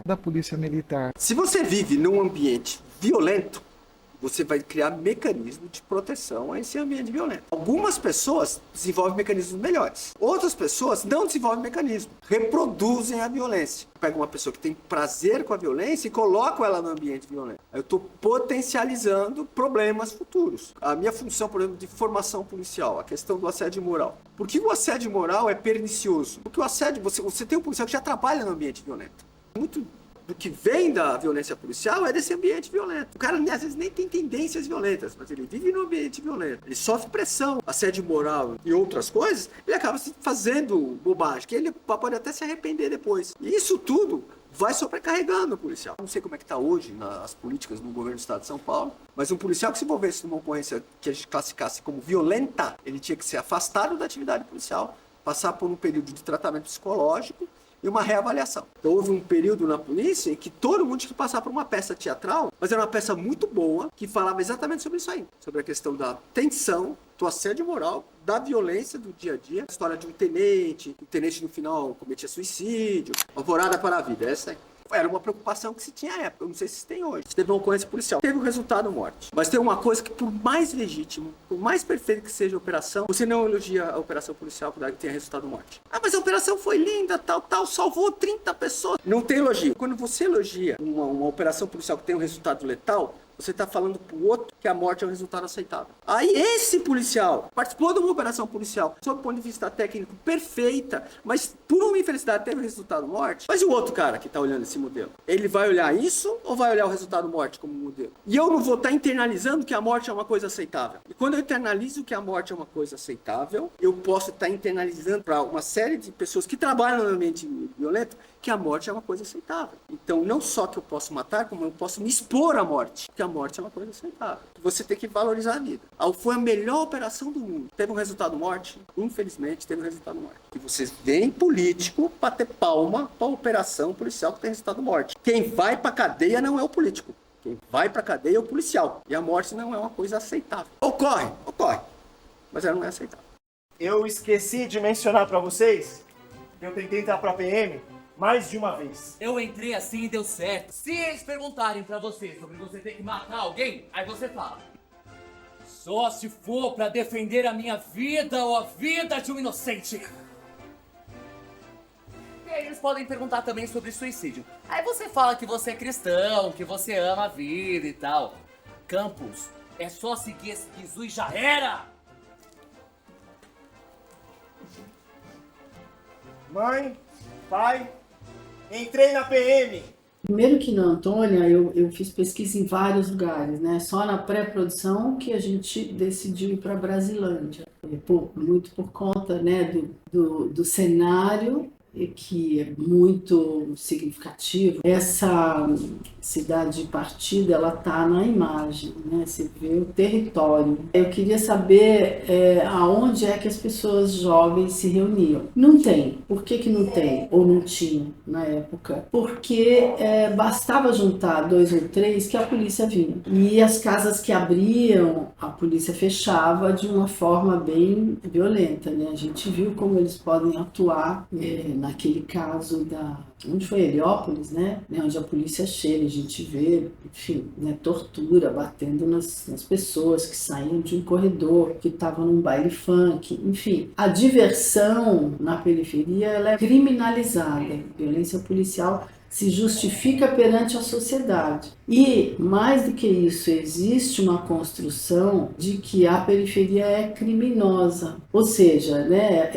da polícia militar. Se você vive num ambiente violento, você vai criar mecanismos de proteção a esse ambiente violento. Algumas pessoas desenvolvem mecanismos melhores. Outras pessoas não desenvolvem mecanismos, reproduzem a violência. Pega uma pessoa que tem prazer com a violência e coloca ela no ambiente violento. Eu estou potencializando problemas futuros. A minha função, por exemplo, de formação policial, a questão do assédio moral. Por que o assédio moral é pernicioso? Porque o assédio, você tem um policial que já trabalha no ambiente violento. Muito do que vem da violência policial é desse ambiente violento. O cara, às vezes, nem tem tendências violentas, mas ele vive no ambiente violento. Ele sofre pressão, assédio moral e outras coisas, ele acaba fazendo bobagem, que ele pode até se arrepender depois. E isso tudo vai sobrecarregando o policial. Não sei como é que está hoje nas políticas no governo do estado de São Paulo, mas um policial que se envolvesse numa ocorrência que a gente classificasse como violenta, ele tinha que ser afastado da atividade policial, passar por um período de tratamento psicológico e uma reavaliação. Então houve um período na polícia em que todo mundo tinha que passar por uma peça teatral, mas era uma peça muito boa, que falava exatamente sobre isso aí, sobre a questão da tensão, do assédio moral, da violência do dia a dia, a história de um tenente, o tenente no final cometia suicídio, alvorada para a vida, essa aí. Era uma preocupação que se tinha à época, eu não sei se tem hoje. Se teve uma ocorrência policial, teve o resultado morte. Mas tem uma coisa que, por mais legítimo, por mais perfeita que seja a operação, você não elogia a operação policial que tenha resultado morte. Mas a operação foi linda, tal, salvou 30 pessoas. Não tem elogio. Quando você elogia uma operação policial que tem um resultado letal, você está falando para o outro que a morte é um resultado aceitável. Aí esse policial participou de uma operação policial, sob o ponto de vista técnico, perfeita, mas por uma infelicidade teve o resultado morte. Mas e o outro cara que está olhando esse modelo? Ele vai olhar isso ou vai olhar o resultado morte como modelo? E eu não vou estar internalizando que a morte é uma coisa aceitável. E quando eu internalizo que a morte é uma coisa aceitável, eu posso estar internalizando para uma série de pessoas que trabalham no ambiente violento que a morte é uma coisa aceitável. Então, não só que eu posso matar, como eu posso me expor à morte, que a morte é uma coisa aceitável. Você tem que valorizar a vida. Foi a melhor operação do mundo. Teve um resultado morte? Infelizmente, teve um resultado morte. E você vem político bater palma para a operação policial que tem resultado morte. Quem vai para cadeia não é o político. Quem vai para cadeia é o policial. E a morte não é uma coisa aceitável. Ocorre, mas ela não é aceitável. Eu esqueci de mencionar pra vocês que eu tentei entrar pra PM mais de uma vez. Eu entrei assim e deu certo. Se eles perguntarem pra você sobre você ter que matar alguém, aí você fala: só se for pra defender a minha vida ou a vida de um inocente. E aí eles podem perguntar também sobre suicídio. Aí você fala que você é cristão, que você ama a vida e tal. Campos, é só seguir esse bizu e já era! Mãe, pai, entrei na PM. Primeiro que na Antônia, eu fiz pesquisa em vários lugares, né? Só na pré-produção que a gente decidiu ir para Brasilândia. Muito por conta, né, do cenário, que é muito significativo. Essa cidade de partida, ela tá na imagem, né? Você vê o território. Eu queria saber aonde é que as pessoas jovens se reuniam. Não tem. Por que não tem? Ou não tinha na época? Porque bastava juntar 2 ou 3 que a polícia vinha. E as casas que abriam, a polícia fechava de uma forma bem violenta, né? A gente viu como eles podem atuar naquele caso onde foi Heliópolis, né? Onde a polícia chega, a gente vê, enfim, né, tortura, batendo nas pessoas que saíam de um corredor, que estavam num baile funk, enfim. A diversão na periferia, ela é criminalizada. A violência policial se justifica perante a sociedade. E, mais do que isso, existe uma construção de que a periferia é criminosa. Ou seja, né,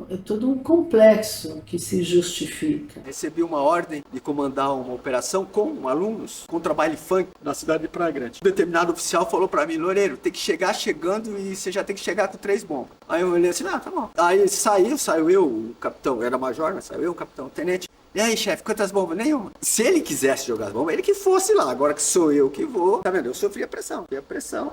é todo um complexo que se justifica. Recebi uma ordem de comandar uma operação com alunos contra baile funk na cidade de Praia Grande. Um determinado oficial falou pra mim: Loureiro, tem que chegar chegando e você já tem que chegar com 3 bombas. Aí eu olhei assim: tá bom. Aí saiu eu, o capitão, era major, mas saiu eu, o capitão, o tenente. E aí, chefe, quantas bombas? Nenhuma. Se ele quisesse jogar as bombas, ele que fosse lá. Agora que sou eu que vou, tá vendo? Eu sofri a pressão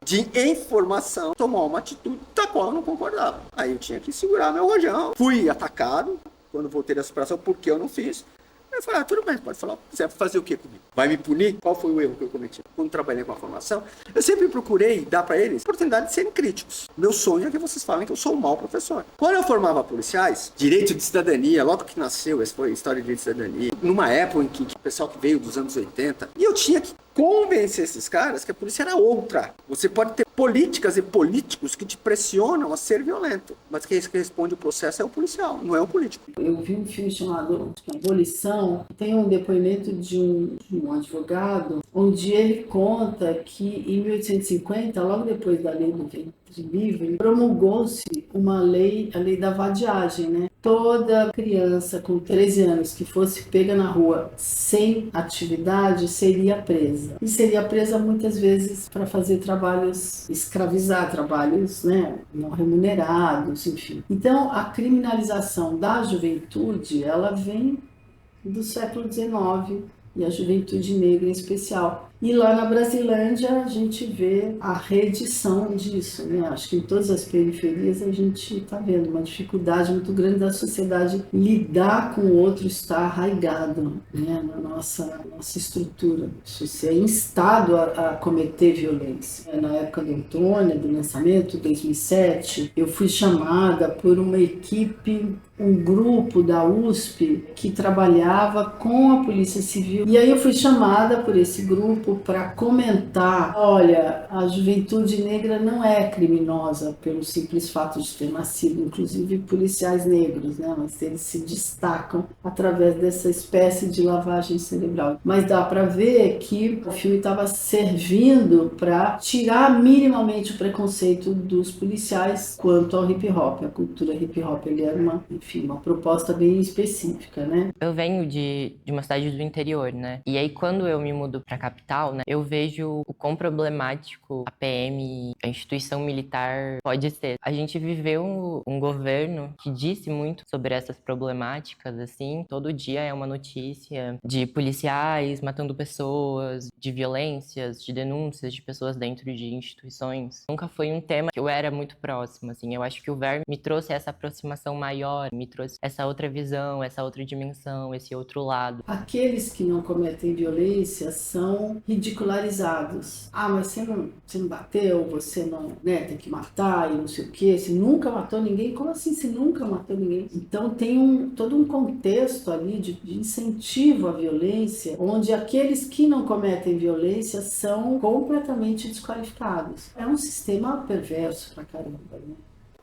de informação, tomar uma atitude da qual eu não concordava. Aí eu tinha que segurar meu rojão. Fui atacado quando voltei dessa operação, porque eu não fiz. Aí eu falei: tudo bem, pode falar. Você vai fazer o que comigo? Vai me punir? Qual foi o erro que eu cometi? Quando trabalhei com a formação, eu sempre procurei dar para eles a oportunidade de serem críticos. Meu sonho é que vocês falem que eu sou um mau professor. Quando eu formava policiais, direito de cidadania, logo que nasceu, essa foi a história de direito de cidadania, numa época em que o pessoal que veio dos anos 80, e eu tinha que convencer esses caras que a polícia era outra. Você pode ter políticas e políticos que te pressionam a ser violento, mas quem responde o processo é o policial, não é o político. Eu vi um filme chamado Abolição, tem um depoimento de um advogado, onde ele conta que em 1850, logo depois da lei do ventre livre, promulgou-se uma lei, a lei da vadiagem, né? Toda criança com 13 anos que fosse pega na rua sem atividade seria presa. E seria presa muitas vezes para fazer trabalhos, escravizar, trabalhos, né, não remunerados, enfim. Então, a criminalização da juventude, ela vem do século XIX, e a juventude negra em especial. E lá na Brasilândia a gente vê a reedição disso, né? Acho que em todas as periferias a gente está vendo uma dificuldade muito grande da sociedade lidar com o outro, estar arraigado, né, na nossa estrutura. Isso é instado a cometer violência. Na época do Antônia, do lançamento, 2007, eu fui chamada por uma equipe, um grupo da USP que trabalhava com a Polícia Civil. E aí eu fui chamada por esse grupo para comentar: olha, a juventude negra não é criminosa pelo simples fato de ter nascido, inclusive policiais negros, né? Mas eles se destacam através dessa espécie de lavagem cerebral. Mas dá para ver que o filme estava servindo para tirar minimamente o preconceito dos policiais quanto ao hip hop. A cultura hip hop, ele era uma proposta bem específica, né? Eu venho de uma cidade do interior, né? E aí quando eu me mudo pra capital, atual, né, eu vejo o quão problemático a PM, a instituição militar pode ser. A gente viveu um governo que disse muito sobre essas problemáticas, assim, todo dia é uma notícia de policiais matando pessoas, de violências, de denúncias de pessoas dentro de instituições. Nunca foi um tema que eu era muito próximo, assim, eu acho que o VERM me trouxe essa aproximação maior, me trouxe essa outra visão, essa outra dimensão, esse outro lado. Aqueles que não cometem violência são ridicularizados. Ah, mas você não bateu, você não, né, tem que matar e não sei o quê, você nunca matou ninguém. Como assim você nunca matou ninguém? Então tem todo um contexto ali de incentivo à violência, onde aqueles que não cometem violência são completamente desqualificados. É um sistema perverso pra caramba, né?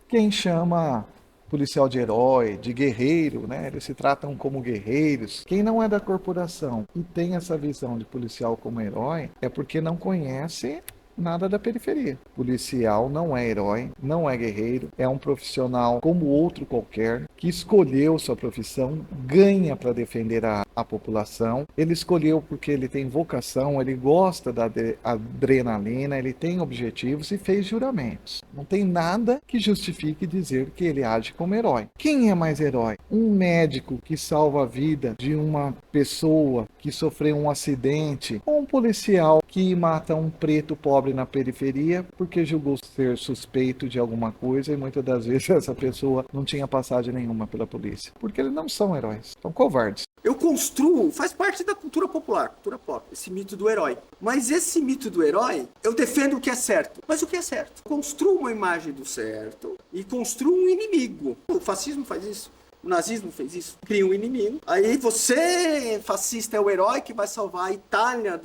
Quem chama policial de herói, de guerreiro, né? Eles se tratam como guerreiros. Quem não é da corporação e tem essa visão de policial como herói é porque não conhece nada da periferia. Policial não é herói, não é guerreiro, é um profissional como outro qualquer, que escolheu sua profissão, ganha para defender a população. Ele escolheu porque ele tem vocação, ele gosta da adrenalina, ele tem objetivos e fez juramentos. Não tem nada que justifique dizer que ele age como herói. Quem é mais herói? Um médico que salva a vida de uma pessoa que sofreu um acidente, ou um policial que mata um preto pobre na periferia porque julgou ser suspeito de alguma coisa e muitas das vezes essa pessoa não tinha passagem nenhuma pela polícia. Porque eles não são heróis, são covardes. Eu construo, faz parte da cultura popular, cultura pop, esse mito do herói. Mas esse mito do herói, eu defendo o que é certo. Mas o que é certo? Construo uma imagem do certo e construo um inimigo. O fascismo faz isso. O nazismo fez isso, cria um inimigo. Aí você, fascista, é o herói que vai salvar a Itália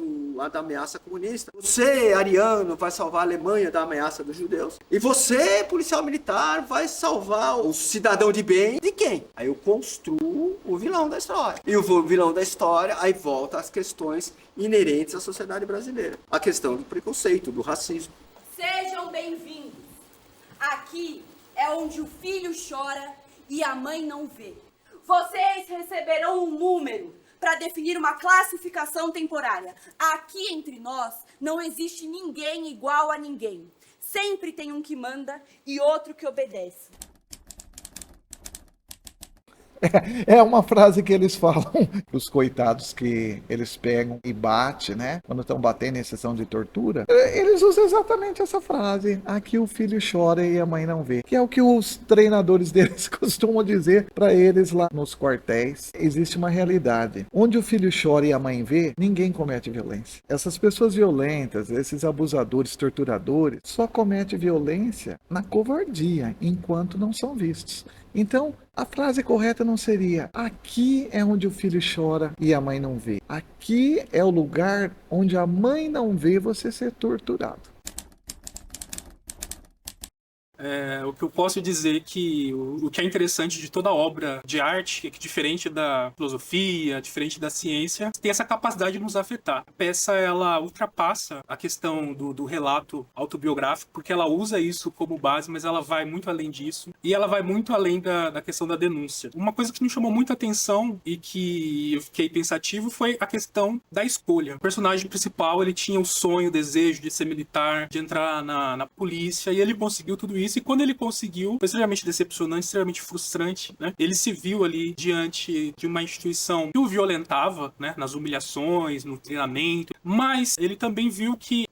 da ameaça comunista. Você, ariano, vai salvar a Alemanha da ameaça dos judeus. E você, policial militar, vai salvar o cidadão de bem de quem? Aí eu construo o vilão da história. E o vilão da história, aí volta às questões inerentes à sociedade brasileira. A questão do preconceito, do racismo. Sejam bem-vindos. Aqui é onde o filho chora e a mãe não vê. Vocês receberão um número para definir uma classificação temporária. Aqui entre nós não existe ninguém igual a ninguém. Sempre tem um que manda e outro que obedece. É uma frase que eles falam, os coitados que eles pegam e batem, né? Quando estão batendo em sessão de tortura, eles usam exatamente essa frase. Aqui o filho chora e a mãe não vê. Que é o que os treinadores deles costumam dizer para eles lá nos quartéis. Existe uma realidade. Onde o filho chora e a mãe vê, ninguém comete violência. Essas pessoas violentas, esses abusadores, torturadores, só cometem violência na covardia, enquanto não são vistos. Então, a frase correta não seria: aqui é onde o filho chora e a mãe não vê. Aqui é o lugar onde a mãe não vê você ser torturado. O que eu posso dizer que o que é interessante de toda obra de arte é que, diferente da filosofia, diferente da ciência, tem essa capacidade de nos afetar. A peça, ela ultrapassa a questão do relato autobiográfico, porque ela usa isso como base, mas ela vai muito além disso, e ela vai muito além da questão da denúncia. Uma coisa que me chamou muita atenção e que eu fiquei pensativo foi a questão da escolha. O personagem principal, ele tinha o sonho, o desejo de ser militar, de entrar na polícia, e ele conseguiu tudo isso. E quando ele conseguiu, foi extremamente decepcionante, extremamente frustrante, né? Ele se viu ali diante de uma instituição que o violentava, né? Nas humilhações, no treinamento, mas ele também viu que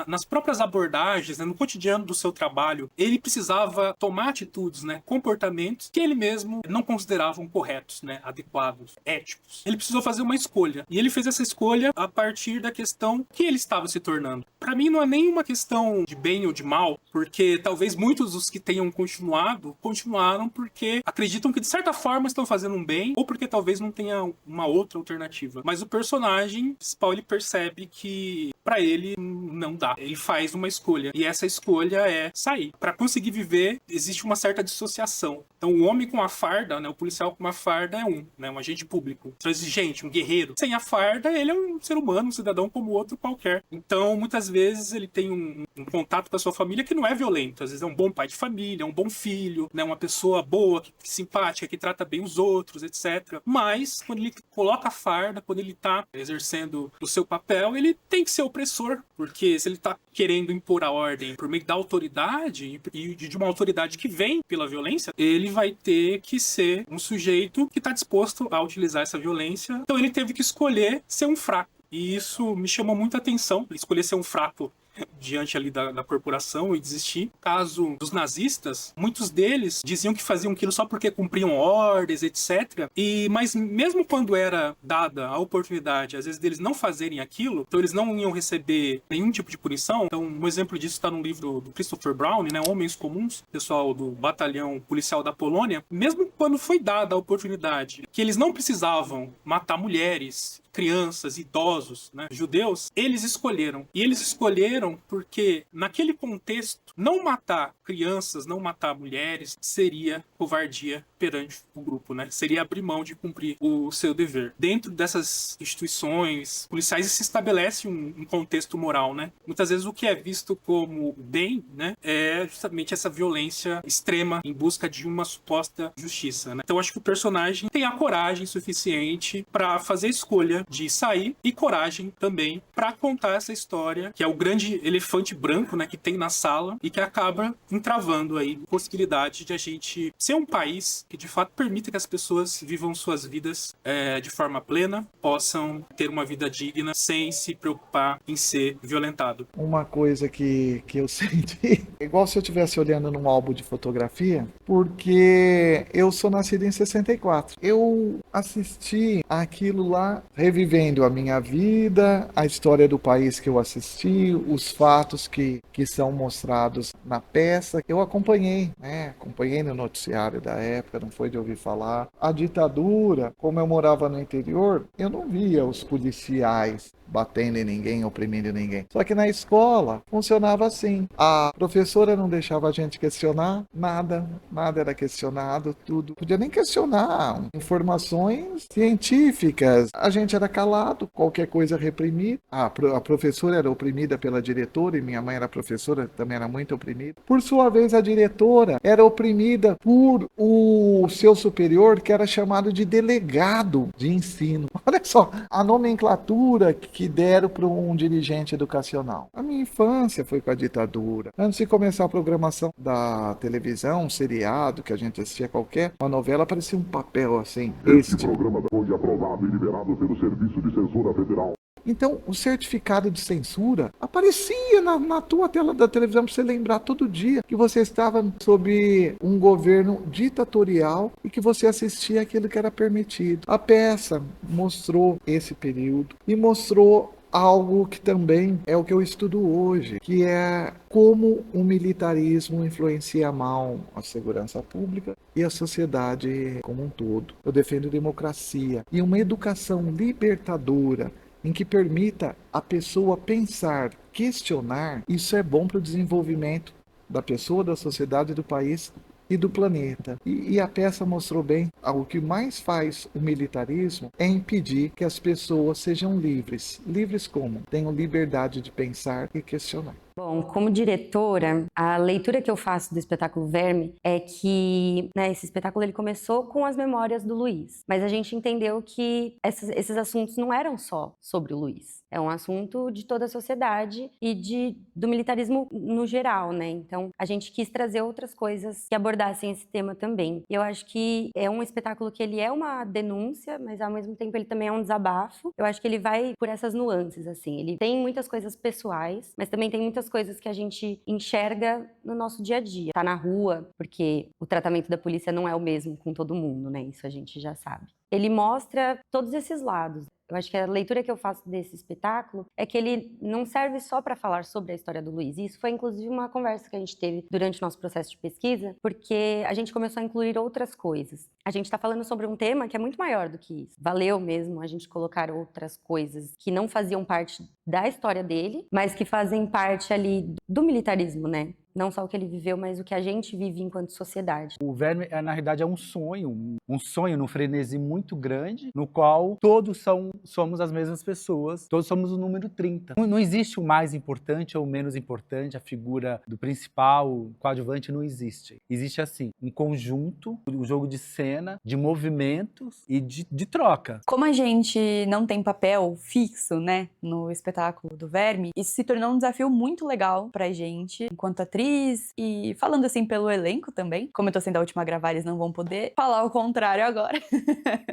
nas próprias abordagens, né? No cotidiano do seu trabalho, ele precisava tomar atitudes, né? Comportamentos que ele mesmo não considerava corretos, né? Adequados, éticos. Ele precisou fazer uma escolha, e ele fez essa escolha a partir da questão que ele estava se tornando. Para mim, não é nem uma questão de bem ou de mal, porque talvez muitos dos que tenham continuaram porque acreditam que de certa forma estão fazendo um bem, ou porque talvez não tenha uma outra alternativa. Mas o personagem principal, ele percebe que para ele não dá. Ele faz uma escolha, e essa escolha é sair. Para conseguir viver, existe uma certa dissociação. Então o homem com a farda, né, o policial com uma farda é um agente público, transigente, um guerreiro. Sem a farda, ele é um ser humano, um cidadão como outro qualquer. Então muitas vezes ele tem um contato com a sua família que não é violento. Às vezes é um bom pai de família, um bom filho, né? Uma pessoa boa, simpática, que trata bem os outros, etc. Mas, quando ele coloca a farda, quando ele tá exercendo o seu papel, ele tem que ser opressor, porque se ele tá querendo impor a ordem por meio da autoridade, e de uma autoridade que vem pela violência, ele vai ter que ser um sujeito que tá disposto a utilizar essa violência. Então ele teve que escolher ser um fraco. E isso me chamou muita atenção, escolher ser um fraco diante ali da corporação e desistir. No caso dos nazistas, muitos deles diziam que faziam aquilo só porque cumpriam ordens, etc. Mas mesmo quando era dada a oportunidade, às vezes, deles não fazerem aquilo, então eles não iam receber nenhum tipo de punição. Então, um exemplo disso está no livro do Christopher Brown, né, Homens Comuns, pessoal do batalhão policial da Polônia. Mesmo quando foi dada a oportunidade que eles não precisavam matar mulheres, crianças, idosos, né, judeus, eles escolheram. E eles escolheram porque, naquele contexto, não matar crianças, não matar mulheres, seria covardia perante o grupo, né? Seria abrir mão de cumprir o seu dever. Dentro dessas instituições policiais se estabelece um contexto moral, né? Muitas vezes o que é visto como bem, né, é justamente essa violência extrema em busca de uma suposta justiça, né? Então acho que o personagem tem a coragem suficiente para fazer a escolha de sair e coragem também para contar essa história, que é o grande elefante branco, né, que tem na sala e que acaba entravando aí a possibilidade de a gente ser um país que de fato permita que as pessoas vivam suas vidas de forma plena, possam ter uma vida digna sem se preocupar em ser violentado. Uma coisa que eu senti, igual se eu estivesse olhando num álbum de fotografia, porque eu sou nascido em 64. Eu assisti aquilo lá, revivendo a minha vida, a história do país que eu assisti, os fatos que são mostrados na peça. Eu acompanhei, né? Acompanhei no noticiário da época, não foi de ouvir falar. A ditadura, como eu morava no interior, eu não via os policiais batendo em ninguém, oprimindo ninguém. Só que na escola funcionava assim. A professora não deixava a gente questionar nada era questionado, tudo. Podia nem questionar informações científicas. A gente era calado, qualquer coisa reprimida. A professora era oprimida pela diretora, e minha mãe era professora, também era muito oprimida. Por sua vez, a diretora era oprimida por o seu superior, que era chamado de delegado de ensino. Olha só, a nomenclatura que deram para um dirigente educacional. A minha infância foi com a ditadura. Antes de começar a programação da televisão, um seriado que a gente assistia qualquer, uma novela, parecia um papel assim. Este programa foi aprovado e liberado pelo Serviço de Censura Federal. Então, o certificado de censura aparecia na tua tela da televisão para você lembrar todo dia que você estava sob um governo ditatorial e que você assistia aquilo que era permitido. A peça mostrou esse período e mostrou algo que também é o que eu estudo hoje, que é como o militarismo influencia mal a segurança pública e a sociedade como um todo. Eu defendo democracia e uma educação libertadora em que permita a pessoa pensar, questionar. Isso é bom para o desenvolvimento da pessoa, da sociedade, do país e do planeta. E a peça mostrou bem, o que mais faz o militarismo é impedir que as pessoas sejam livres. Livres como? Tenham liberdade de pensar e questionar. Bom, como diretora, a leitura que eu faço do espetáculo Verme é que, né, esse espetáculo ele começou com as memórias do Luiz, mas a gente entendeu que esses assuntos não eram só sobre o Luiz. É um assunto de toda a sociedade e do militarismo no geral, né? Então, a gente quis trazer outras coisas que abordassem esse tema também. E eu acho que é um espetáculo que ele é uma denúncia, mas ao mesmo tempo ele também é um desabafo. Eu acho que ele vai por essas nuances, assim. Ele tem muitas coisas pessoais, mas também tem muitas coisas que a gente enxerga no nosso dia a dia. Tá na rua, porque o tratamento da polícia não é o mesmo com todo mundo, né? Isso a gente já sabe. Ele mostra todos esses lados. Eu acho que a leitura que eu faço desse espetáculo é que ele não serve só para falar sobre a história do Luiz. E isso foi, inclusive, uma conversa que a gente teve durante o nosso processo de pesquisa, porque a gente começou a incluir outras coisas. A gente está falando sobre um tema que é muito maior do que isso. Valeu mesmo a gente colocar outras coisas que não faziam parte da história dele, mas que fazem parte ali do militarismo, né? Não só o que ele viveu, mas o que a gente vive enquanto sociedade. O Verme, na realidade, é um sonho num frenesi muito grande, no qual todos somos as mesmas pessoas, todos somos o número 30. Não existe o mais importante ou o menos importante, a figura do principal, o coadjuvante, não existe. Existe, assim, um conjunto, um jogo de cena, de movimentos e de troca. Como a gente não tem papel fixo, né, no espetáculo do Verme, isso se tornou um desafio muito legal pra gente, enquanto atriz, e falando assim pelo elenco também. Como eu tô sendo a última a gravar, eles não vão poder falar o contrário agora.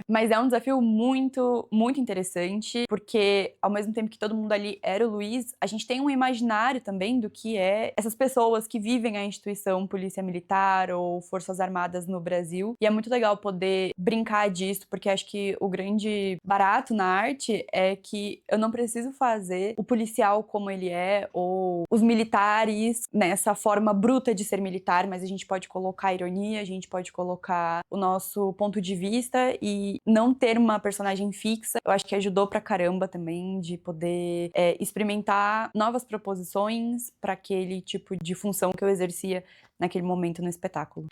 Mas é um desafio muito, muito interessante, porque ao mesmo tempo que todo mundo ali era o Luiz, a gente tem um imaginário também do que é essas pessoas que vivem a instituição Polícia Militar ou Forças Armadas no Brasil. E é muito legal poder brincar disso, porque acho que o grande barato na arte é que eu não preciso fazer o policial como ele é, ou os militares nessa forma bruta de ser militar, mas a gente pode colocar ironia, a gente pode colocar o nosso ponto de vista e não ter uma personagem fixa. Eu acho que ajudou pra caramba também de poder experimentar novas proposições para aquele tipo de função que eu exercia naquele momento no espetáculo.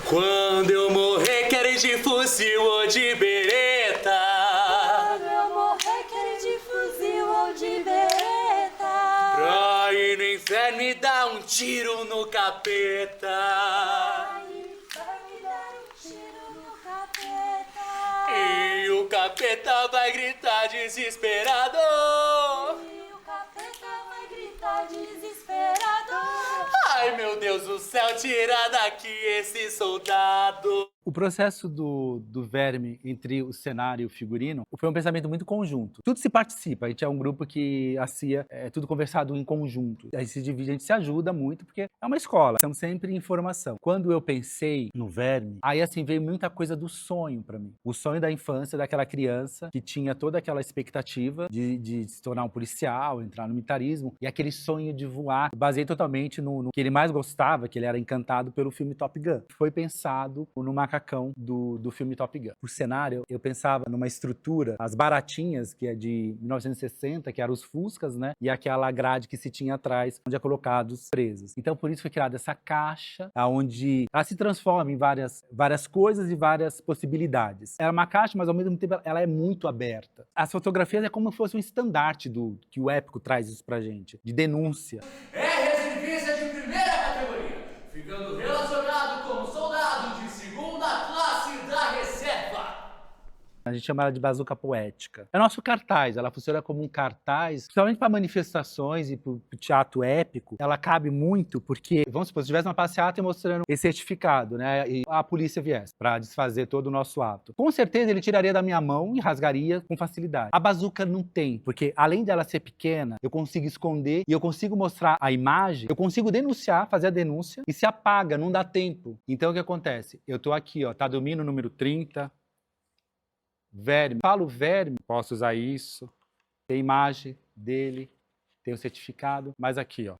Quando eu morrer, quero de fuzil ou de bereta. Quando eu morrer, quero de fuzil ou de bereta. Pra ir no inferno e dar um tiro no capeta. E o capeta vai gritar desesperado. E o capeta vai gritar desesperado. Ai, meu Deus do céu, tira daqui esse soldado. O processo do Verme entre o cenário e o figurino foi um pensamento muito conjunto. Tudo se participa, a gente é um grupo que é tudo conversado em conjunto. A gente se divide, a gente se ajuda muito, porque é uma escola, estamos sempre em formação. Quando eu pensei no Verme, aí assim veio muita coisa do sonho pra mim. O sonho da infância, daquela criança que tinha toda aquela expectativa de se tornar um policial, entrar no militarismo, e aquele sonho de voar. Baseei totalmente no que ele mais gostava, que ele era encantado pelo filme Top Gun. Foi pensado no macacão do filme Top Gun. O cenário, eu pensava numa estrutura, as baratinhas, que é de 1960, que eram os Fuscas, né? E aquela grade que se tinha atrás, onde é colocados presos. Então, por isso foi criada essa caixa, onde ela se transforma em várias coisas e várias possibilidades. Era uma caixa, mas ao mesmo tempo ela é muito aberta. As fotografias é como se fosse um estandarte que o épico traz isso pra gente, de denúncia. É reservista de primeira categoria, ficando relacionado como soldado de segunda classe da reserva. A gente chama ela de bazuca poética. É nosso cartaz, ela funciona como um cartaz, principalmente para manifestações e para o teatro épico. Ela cabe muito porque, vamos supor, se tivesse uma passeata mostrando esse certificado, né, e a polícia viesse para desfazer todo o nosso ato. Com certeza ele tiraria da minha mão e rasgaria com facilidade. A bazuca não tem, porque além dela ser pequena, eu consigo esconder e eu consigo mostrar a imagem, eu consigo denunciar, fazer a denúncia e se apaga, não dá tempo. Então o que acontece? Eu tô aqui, ó, tá dormindo o número 30, Verme. Falo Verme, posso usar isso. Tem imagem dele, tem o certificado, mas aqui, ó.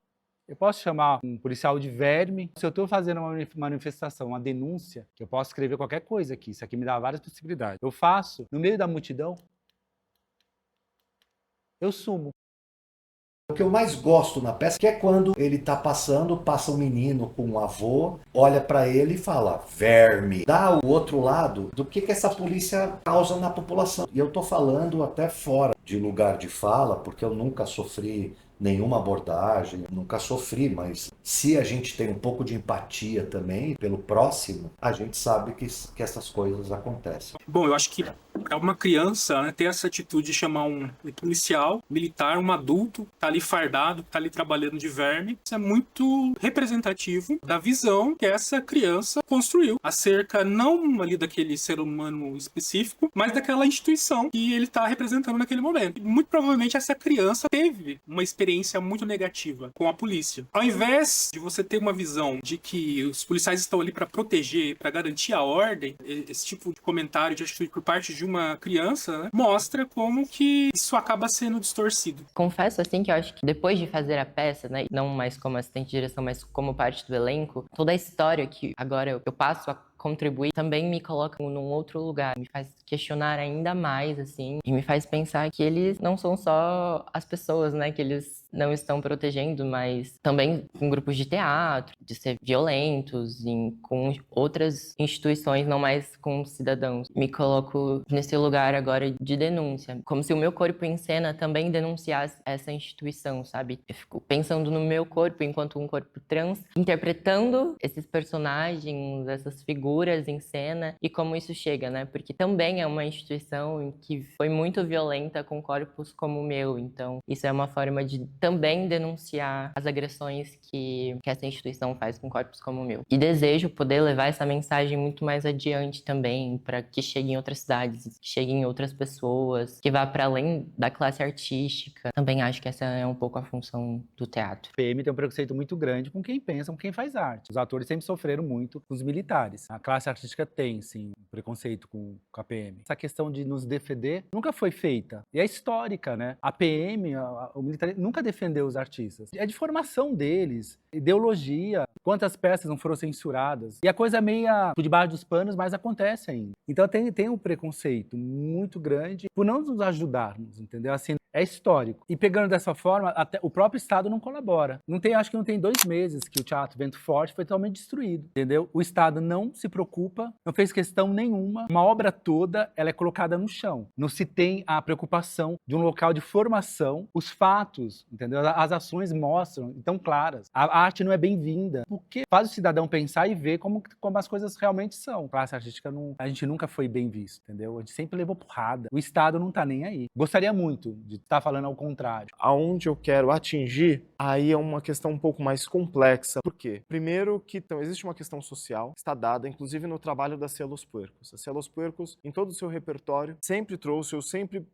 Eu posso chamar um policial de Verme. Se eu estou fazendo uma manifestação, uma denúncia, que eu posso escrever qualquer coisa aqui. Isso aqui me dá várias possibilidades. Eu faço, no meio da multidão, eu sumo. O que eu mais gosto na peça que é quando ele tá passando, passa um menino com um avô, olha pra ele e fala, verme. Dá o outro lado do que essa polícia causa na população. E eu tô falando até fora de lugar de fala, porque eu nunca sofri nenhuma abordagem, nunca sofri, mas se a gente tem um pouco de empatia também pelo próximo, a gente sabe que essas coisas acontecem. Bom, eu acho que para uma criança, né, ter essa atitude de chamar um policial, militar, um adulto, tá ali fardado, tá ali trabalhando de verme, isso é muito representativo da visão que essa criança construiu acerca não ali daquele ser humano específico, mas daquela instituição que ele tá representando naquele momento. E muito provavelmente essa criança teve uma experiência muito negativa com a polícia. Ao invés de você ter uma visão de que os policiais estão ali para proteger, para garantir a ordem, esse tipo de comentário, de atitude por parte de uma criança, né, mostra como que isso acaba sendo distorcido. Confesso, assim, que eu acho que depois de fazer a peça, né, não mais como assistente de direção, mas como parte do elenco, toda a história que agora eu passo a contribuir, também me coloca num outro lugar, me faz questionar ainda mais, assim, e me faz pensar que eles não são só as pessoas, né, que eles não estão protegendo, mas também com grupos de teatro, de ser violentos, com outras instituições, não mais com cidadãos. Me coloco nesse lugar agora de denúncia, como se o meu corpo em cena também denunciasse essa instituição, sabe? Eu fico pensando no meu corpo enquanto um corpo trans, interpretando esses personagens, essas figuras em cena e como isso chega, né? Porque também é uma instituição que foi muito violenta com corpos como o meu, então isso é uma forma de também denunciar as agressões que essa instituição faz com corpos como o meu. E desejo poder levar essa mensagem muito mais adiante também, para que chegue em outras cidades, que chegue em outras pessoas, que vá para além da classe artística. Também acho que essa é um pouco a função do teatro. A PM tem um preconceito muito grande com quem pensa, com quem faz arte. Os atores sempre sofreram muito com os militares. A classe artística tem, sim, um preconceito com a PM. Essa questão de nos defender nunca foi feita. E é histórica, né? A PM, o militar, nunca defendeu os artistas. É de formação deles, ideologia, quantas peças não foram censuradas. E a coisa meia por debaixo dos panos, mas acontece ainda. Então tem um preconceito muito grande por não nos ajudarmos, entendeu? Assim, é histórico. E pegando dessa forma, até o próprio Estado não colabora. Acho que não tem 2 meses que o Teatro Vento Forte foi totalmente destruído, entendeu? O Estado não se preocupa, não fez questão nenhuma. Uma obra toda, ela é colocada no chão. Não se tem a preocupação de um local de formação. Os fatos, entendeu? As ações mostram, então claras. A arte não é bem-vinda, porque faz o cidadão pensar e ver como as coisas realmente são. A classe artística, a gente nunca foi bem visto, entendeu? A gente sempre levou porrada. O Estado não tá nem aí. Gostaria muito de estar falando ao contrário. Aonde eu quero atingir, aí é uma questão um pouco mais complexa. Por quê? Primeiro que então, existe uma questão social, está dada, inclusive no trabalho da Cia Los Puercos. A Cia Los Puercos, em todo o seu repertório, sempre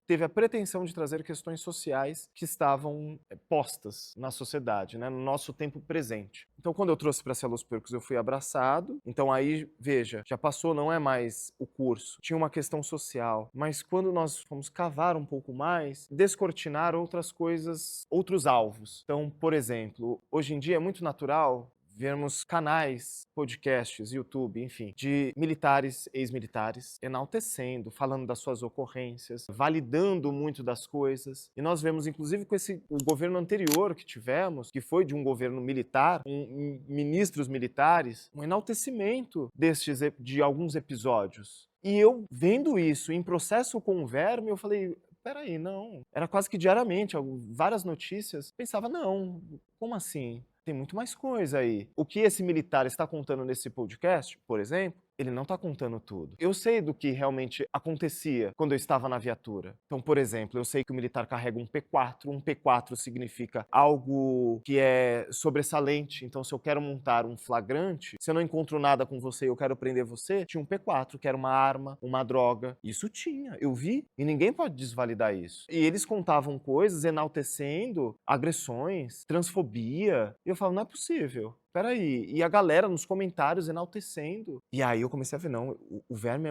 teve a pretensão de trazer questões sociais que estavam postas na sociedade, né, no nosso tempo presente. Então, quando eu trouxe para a Cia Los Puercos, eu fui abraçado. Então, aí, veja, já passou, não é mais o curso. Tinha uma questão social. Mas quando nós fomos cavar um pouco mais, descortinar outras coisas, outros alvos. Então, por exemplo, hoje em dia é muito natural vermos canais, podcasts, YouTube, enfim, de militares, ex-militares, enaltecendo, falando das suas ocorrências, validando muito das coisas. E nós vemos, inclusive, com o governo anterior que tivemos, que foi de um governo militar, com ministros militares, um enaltecimento de alguns episódios. E eu, vendo isso em processo com o Verme, eu falei, peraí, não. Era quase que diariamente, várias notícias. Pensava, não, como assim? Tem muito mais coisa aí. O que esse militar está contando nesse podcast, por exemplo, ele não está contando tudo. Eu sei do que realmente acontecia quando eu estava na viatura. Então, por exemplo, eu sei que o militar carrega um P4. Um P4 significa algo que é sobressalente. Então, se eu quero montar um flagrante, se eu não encontro nada com você e eu quero prender você, tinha um P4, que era uma arma, uma droga. Isso tinha, eu vi. E ninguém pode desvalidar isso. E eles contavam coisas enaltecendo agressões, transfobia. E eu falo, não é possível. Peraí, e a galera nos comentários enaltecendo. E aí eu comecei a ver, não, o Verme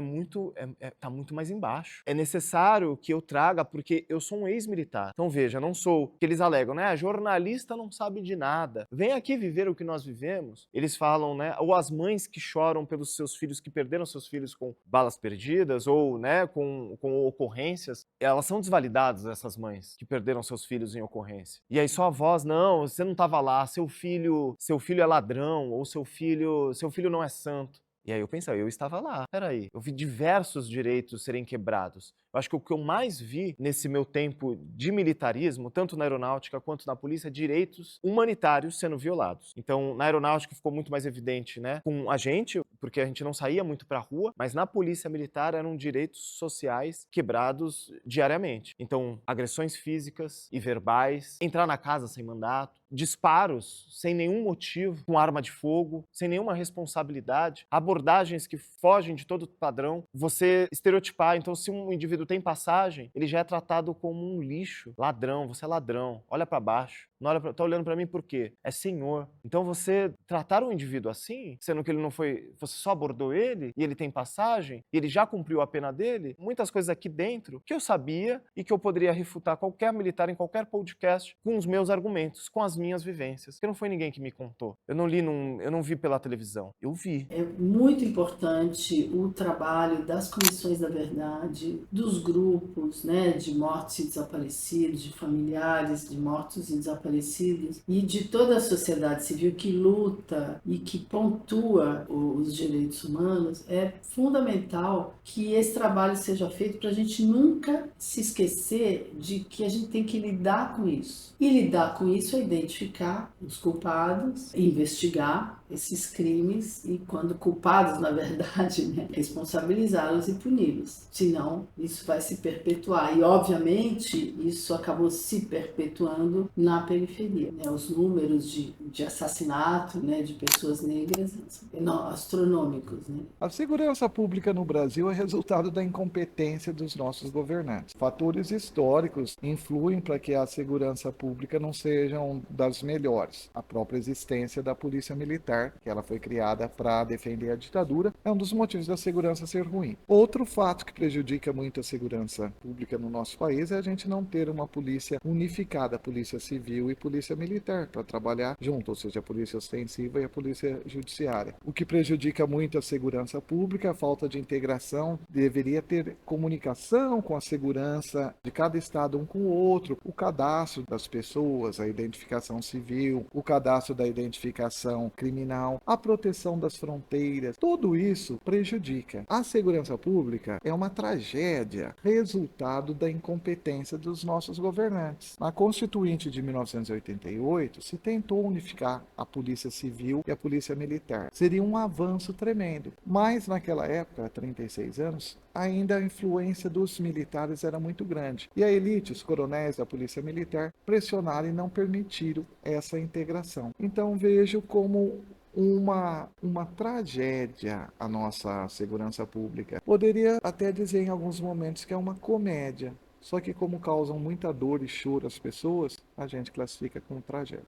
tá muito mais embaixo. É necessário que eu traga, porque eu sou um ex-militar. Então veja, não sou, que eles alegam, né, jornalista não sabe de nada. Vem aqui viver o que nós vivemos. Eles falam, né, ou as mães que choram pelos seus filhos, que perderam seus filhos com balas perdidas, ou, né, com ocorrências. Elas são desvalidadas, essas mães, que perderam seus filhos em ocorrência. E aí só a voz, não, você não estava lá, seu filho é ladrão, ou seu filho não é santo. E aí eu pensei, eu estava lá, peraí, eu vi diversos direitos serem quebrados. Eu acho que o que eu mais vi nesse meu tempo de militarismo, tanto na aeronáutica quanto na polícia, é direitos humanitários sendo violados. Então, na aeronáutica ficou muito mais evidente, né, com a gente, porque a gente não saía muito pra rua, mas na polícia militar eram direitos sociais quebrados diariamente. Então, agressões físicas e verbais, entrar na casa sem mandato, disparos sem nenhum motivo, com arma de fogo, sem nenhuma responsabilidade, abordagens que fogem de todo padrão, você estereotipar. Então, se um indivíduo tem passagem, ele já é tratado como um lixo, ladrão, você é ladrão, olha pra baixo, não olha tá olhando pra mim por quê? É senhor. Então, você tratar um indivíduo assim, sendo que ele não foi, você só abordou ele e ele tem passagem e ele já cumpriu a pena dele. Muitas coisas aqui dentro que eu sabia e que eu poderia refutar qualquer militar em qualquer podcast com os meus argumentos, com as minhas vivências. Porque não foi ninguém que me contou. Eu não vi pela televisão. Eu vi. É muito importante o trabalho das comissões da verdade, dos grupos, né, de mortos e desaparecidos, de familiares de mortos e desaparecidos, e de toda a sociedade civil que luta e que pontua os direitos humanos. É fundamental que esse trabalho seja feito para a gente nunca se esquecer de que a gente tem que lidar com isso. E lidar com isso é identificar os culpados, investigar esses crimes e, quando culpados, na verdade, né, responsabilizá-los e puni-los. Senão, isso vai se perpetuar. E, obviamente, isso acabou se perpetuando na periferia. Né? Os números de assassinato, né, de pessoas negras são astronômicos. Né? A segurança pública no Brasil é resultado da incompetência dos nossos governantes. Fatores históricos influem para que a segurança pública não seja das melhores. A própria existência da Polícia Militar, que ela foi criada para defender a ditadura, é um dos motivos da segurança ser ruim. Outro fato que prejudica muito a segurança pública no nosso país é a gente não ter uma polícia unificada, polícia civil e polícia militar, para trabalhar junto, ou seja, a polícia ostensiva e a polícia judiciária. O que prejudica muito a segurança pública é a falta de integração. Deveria ter comunicação com a segurança de cada estado um com o outro, o cadastro das pessoas, a identificação civil, o cadastro da identificação criminal, a proteção das fronteiras, tudo isso prejudica. A segurança pública é uma tragédia, resultado da incompetência dos nossos governantes. Na Constituinte de 1988, se tentou unificar a Polícia Civil e a Polícia Militar. Seria um avanço tremendo, mas naquela época, há 36 anos, ainda a influência dos militares era muito grande. E a elite, os coronéis da Polícia Militar, pressionaram e não permitiram essa integração. Então vejo como uma tragédia a nossa segurança pública. Poderia até dizer em alguns momentos que é uma comédia, só que como causam muita dor e choro às pessoas, a gente classifica como tragédia.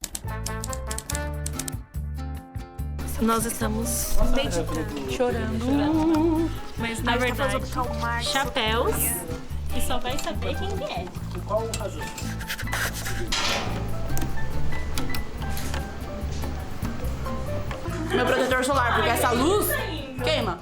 Nós estamos meditando, chorando, mas na verdade, chapéus, e só vai saber quem é. Qual razão? Meu protetor solar, porque essa luz queima.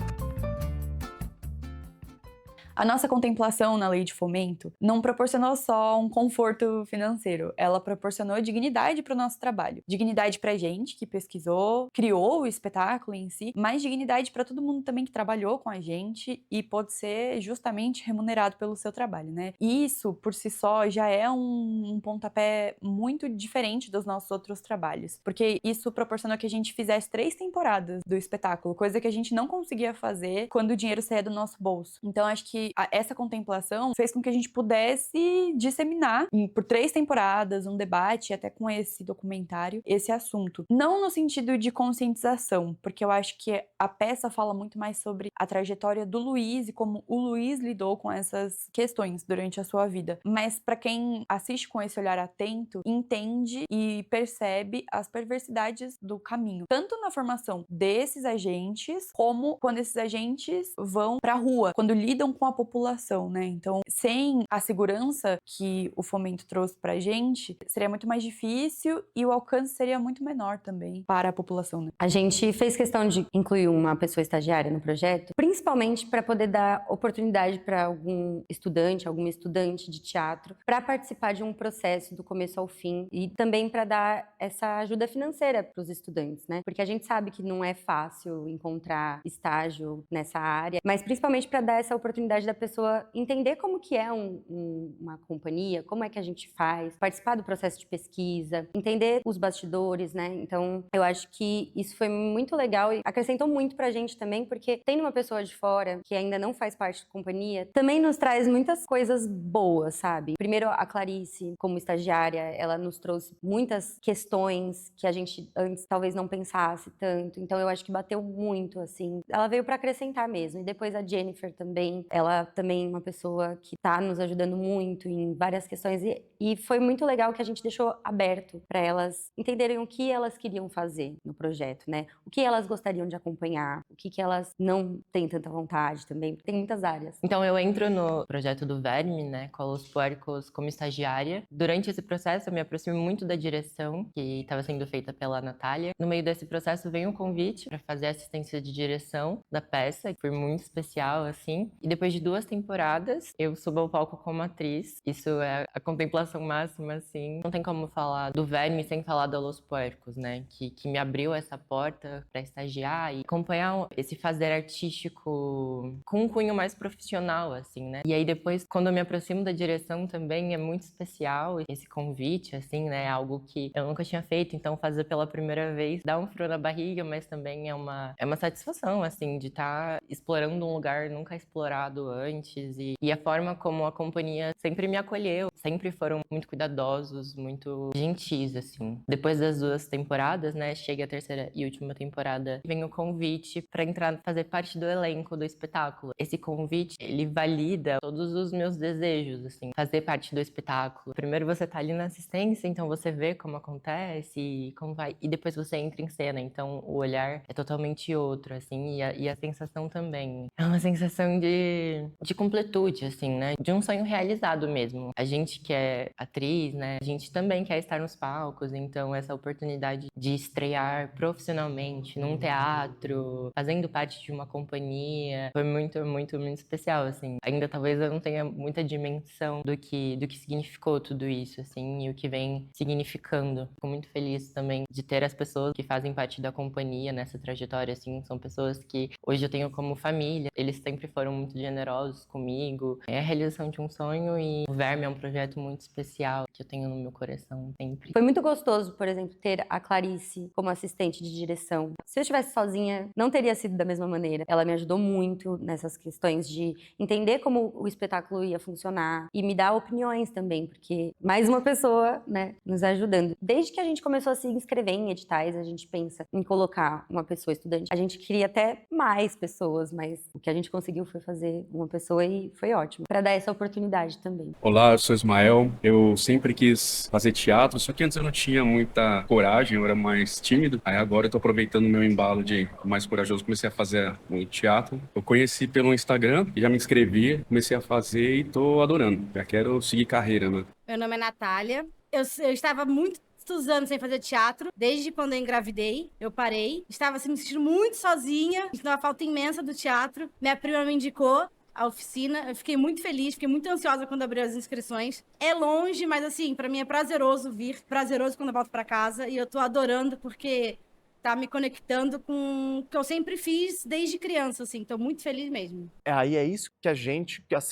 A nossa contemplação na lei de fomento não proporcionou só um conforto financeiro, ela proporcionou dignidade para o nosso trabalho. Dignidade para a gente que pesquisou, criou o espetáculo em si, mas dignidade para todo mundo também que trabalhou com a gente e pôde ser justamente remunerado pelo seu trabalho, né? E isso, por si só, já é um pontapé muito diferente dos nossos outros trabalhos, porque isso proporcionou que a gente fizesse 3 temporadas do espetáculo, coisa que a gente não conseguia fazer quando o dinheiro saía do nosso bolso. Então, acho que essa contemplação fez com que a gente pudesse disseminar por 3 temporadas, um debate, até com esse documentário, esse assunto. Não no sentido de conscientização, porque eu acho que a peça fala muito mais sobre a trajetória do Luiz e como o Luiz lidou com essas questões durante a sua vida. Mas para quem assiste com esse olhar atento, entende e percebe as perversidades do caminho. Tanto na formação desses agentes, como quando esses agentes vão pra rua, quando lidam com a população, né? Então, sem a segurança que o fomento trouxe pra gente, seria muito mais difícil e o alcance seria muito menor também para a população, né? A gente fez questão de incluir uma pessoa estagiária no projeto, principalmente para poder dar oportunidade para algum estudante, alguma estudante de teatro, para participar de um processo do começo ao fim e também para dar essa ajuda financeira para os estudantes, né? Porque a gente sabe que não é fácil encontrar estágio nessa área, mas principalmente para dar essa oportunidade da pessoa entender como que é uma companhia, como é que a gente faz, participar do processo de pesquisa, entender os bastidores, né? Então, eu acho que isso foi muito legal e acrescentou muito pra gente também, porque tendo uma pessoa de fora que ainda não faz parte da companhia, também nos traz muitas coisas boas, sabe? Primeiro, a Clarice, como estagiária, ela nos trouxe muitas questões que a gente antes talvez não pensasse tanto, então eu acho que bateu muito, assim. Ela veio pra acrescentar mesmo. E depois a Jennifer também, ela ela também é uma pessoa que está nos ajudando muito em várias questões e foi muito legal que a gente deixou aberto para elas entenderem o que elas queriam fazer no projeto, né? O que elas gostariam de acompanhar, o que elas não têm tanta vontade também, porque tem muitas áreas. Então eu entro no projeto do Verme, né, com Los Puercos como estagiária. Durante esse processo eu me aproximo muito da direção, que estava sendo feita pela Natália. No meio desse processo veio um convite para fazer assistência de direção da peça, que foi muito especial, assim. E depois de 2 temporadas, eu subo ao palco como atriz. Isso é a contemplação máxima, assim. Não tem como falar do Verme sem falar da Los Puercos, né, que me abriu essa porta para estagiar e acompanhar esse fazer artístico com um cunho mais profissional, assim, né. E aí depois, quando eu me aproximo da direção também, é muito especial esse convite, assim, né, algo que eu nunca tinha feito, então fazer pela primeira vez dá um frio na barriga, mas também é uma satisfação, assim, de estar explorando um lugar nunca explorado antes e a forma como a companhia sempre me acolheu, sempre foram muito cuidadosos, muito gentis, assim. Depois das 2 temporadas, né, chega a 3ª e última temporada, vem o convite para entrar, fazer parte do elenco do espetáculo. Esse convite, ele valida todos os meus desejos, assim, fazer parte do espetáculo. Primeiro você tá ali na assistência, então você vê como acontece, como vai, e depois você entra em cena, então o olhar é totalmente outro, assim, e a sensação também. É uma sensação de completude, assim, né, de um sonho realizado mesmo. A gente que é atriz, né, a gente também quer estar nos palcos, então essa oportunidade de estrear profissionalmente num teatro, fazendo parte de uma companhia, foi muito, muito, muito especial, assim. Ainda talvez eu não tenha muita dimensão do que significou tudo isso, assim, e o que vem significando. Fico muito feliz também de ter as pessoas que fazem parte da companhia nessa trajetória, assim, são pessoas que hoje eu tenho como família, eles sempre foram muito generosos comigo. É a realização de um sonho e o Verme é um projeto muito especial que eu tenho no meu coração sempre. Foi muito gostoso, por exemplo, ter a Clarice como assistente de direção. Se eu estivesse sozinha, não teria sido da mesma maneira. Ela me ajudou muito nessas questões de entender como o espetáculo ia funcionar e me dar opiniões também, porque mais uma pessoa, né, nos ajudando. Desde que a gente começou a se inscrever em editais, a gente pensa em colocar uma pessoa estudante. A gente queria até mais pessoas, mas o que a gente conseguiu foi fazer uma pessoa e foi ótimo, para dar essa oportunidade também. Olá, eu sou Ismael. Eu sempre quis fazer teatro, só que antes eu não tinha muita coragem, eu era mais tímido. Aí agora eu tô aproveitando o meu embalo de mais corajoso, comecei a fazer muito teatro. Eu conheci pelo Instagram, já me inscrevi, comecei a fazer e tô adorando. Já quero seguir carreira, né? Meu nome é Natália. Eu estava muitos anos sem fazer teatro, desde quando eu engravidei, eu parei. Estava me sentindo muito sozinha, sentindo uma falta imensa do teatro. Minha prima me indicou a oficina, eu fiquei muito feliz, fiquei muito ansiosa quando abriu as inscrições. É longe, mas assim, pra mim é prazeroso vir, prazeroso quando eu volto pra casa, e eu tô adorando porque tá me conectando com o que eu sempre fiz desde criança, assim, tô muito feliz mesmo. Aí é isso que a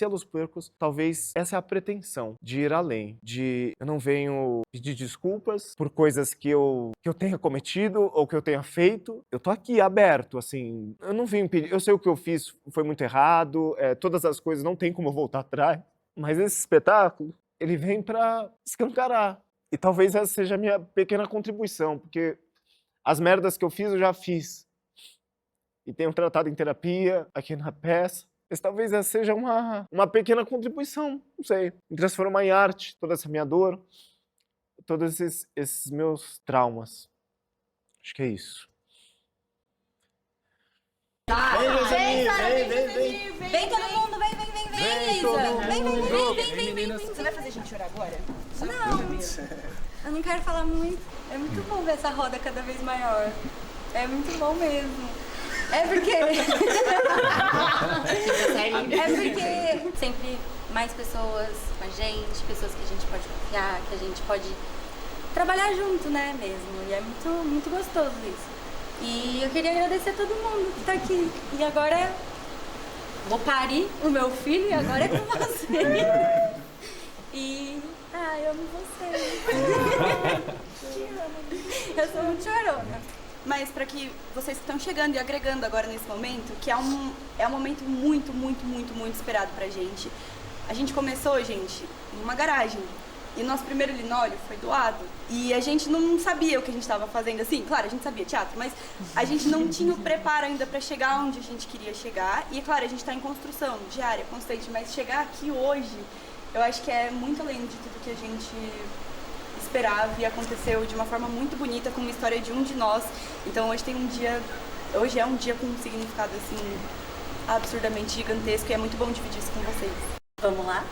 Los Puercos, talvez essa é a pretensão, de ir além, de eu não venho pedir desculpas por coisas que eu tenha cometido ou que eu tenha feito, eu tô aqui aberto, assim, eu não venho pedir, eu sei o que eu fiz foi muito errado, todas as coisas não tem como eu voltar atrás, mas esse espetáculo, ele vem pra escancarar, e talvez essa seja a minha pequena contribuição, porque as merdas que eu fiz, eu já fiz. E tenho tratado em terapia, aqui na peça. Mas talvez essa seja uma pequena contribuição, não sei. Em transformar em arte toda essa minha dor, todos esses meus traumas. Acho que é isso. Vem, Josemir, vem. Vem todo mundo, vem, Isa. Vem. Você vai fazer a gente chorar agora? Não. Eu não quero falar muito. É muito bom ver essa roda cada vez maior. É muito bom mesmo. É porque... é porque sempre mais pessoas com a gente, pessoas que a gente pode confiar, que a gente pode trabalhar junto, né, mesmo. E é muito, muito gostoso isso. E eu queria agradecer a todo mundo que tá aqui. E agora vou parir o meu filho e agora é com você. E... eu amo você. Te amo. Eu sou muito chorona. Mas para que vocês que estão chegando e agregando agora nesse momento, que é um momento muito, muito, muito, muito esperado pra gente. A gente começou, gente, numa garagem. E nosso primeiro linóleo foi doado. E a gente não sabia o que a gente estava fazendo, assim, claro, a gente sabia teatro, mas a gente não tinha o preparo ainda para chegar onde a gente queria chegar. E, claro, a gente está em construção diária, constante, mas chegar aqui hoje, eu acho que é muito além de tudo que a gente esperava e aconteceu de uma forma muito bonita, com uma história de um de nós. Então hoje é um dia com um significado, assim, absurdamente gigantesco e é muito bom dividir isso com vocês. Vamos lá?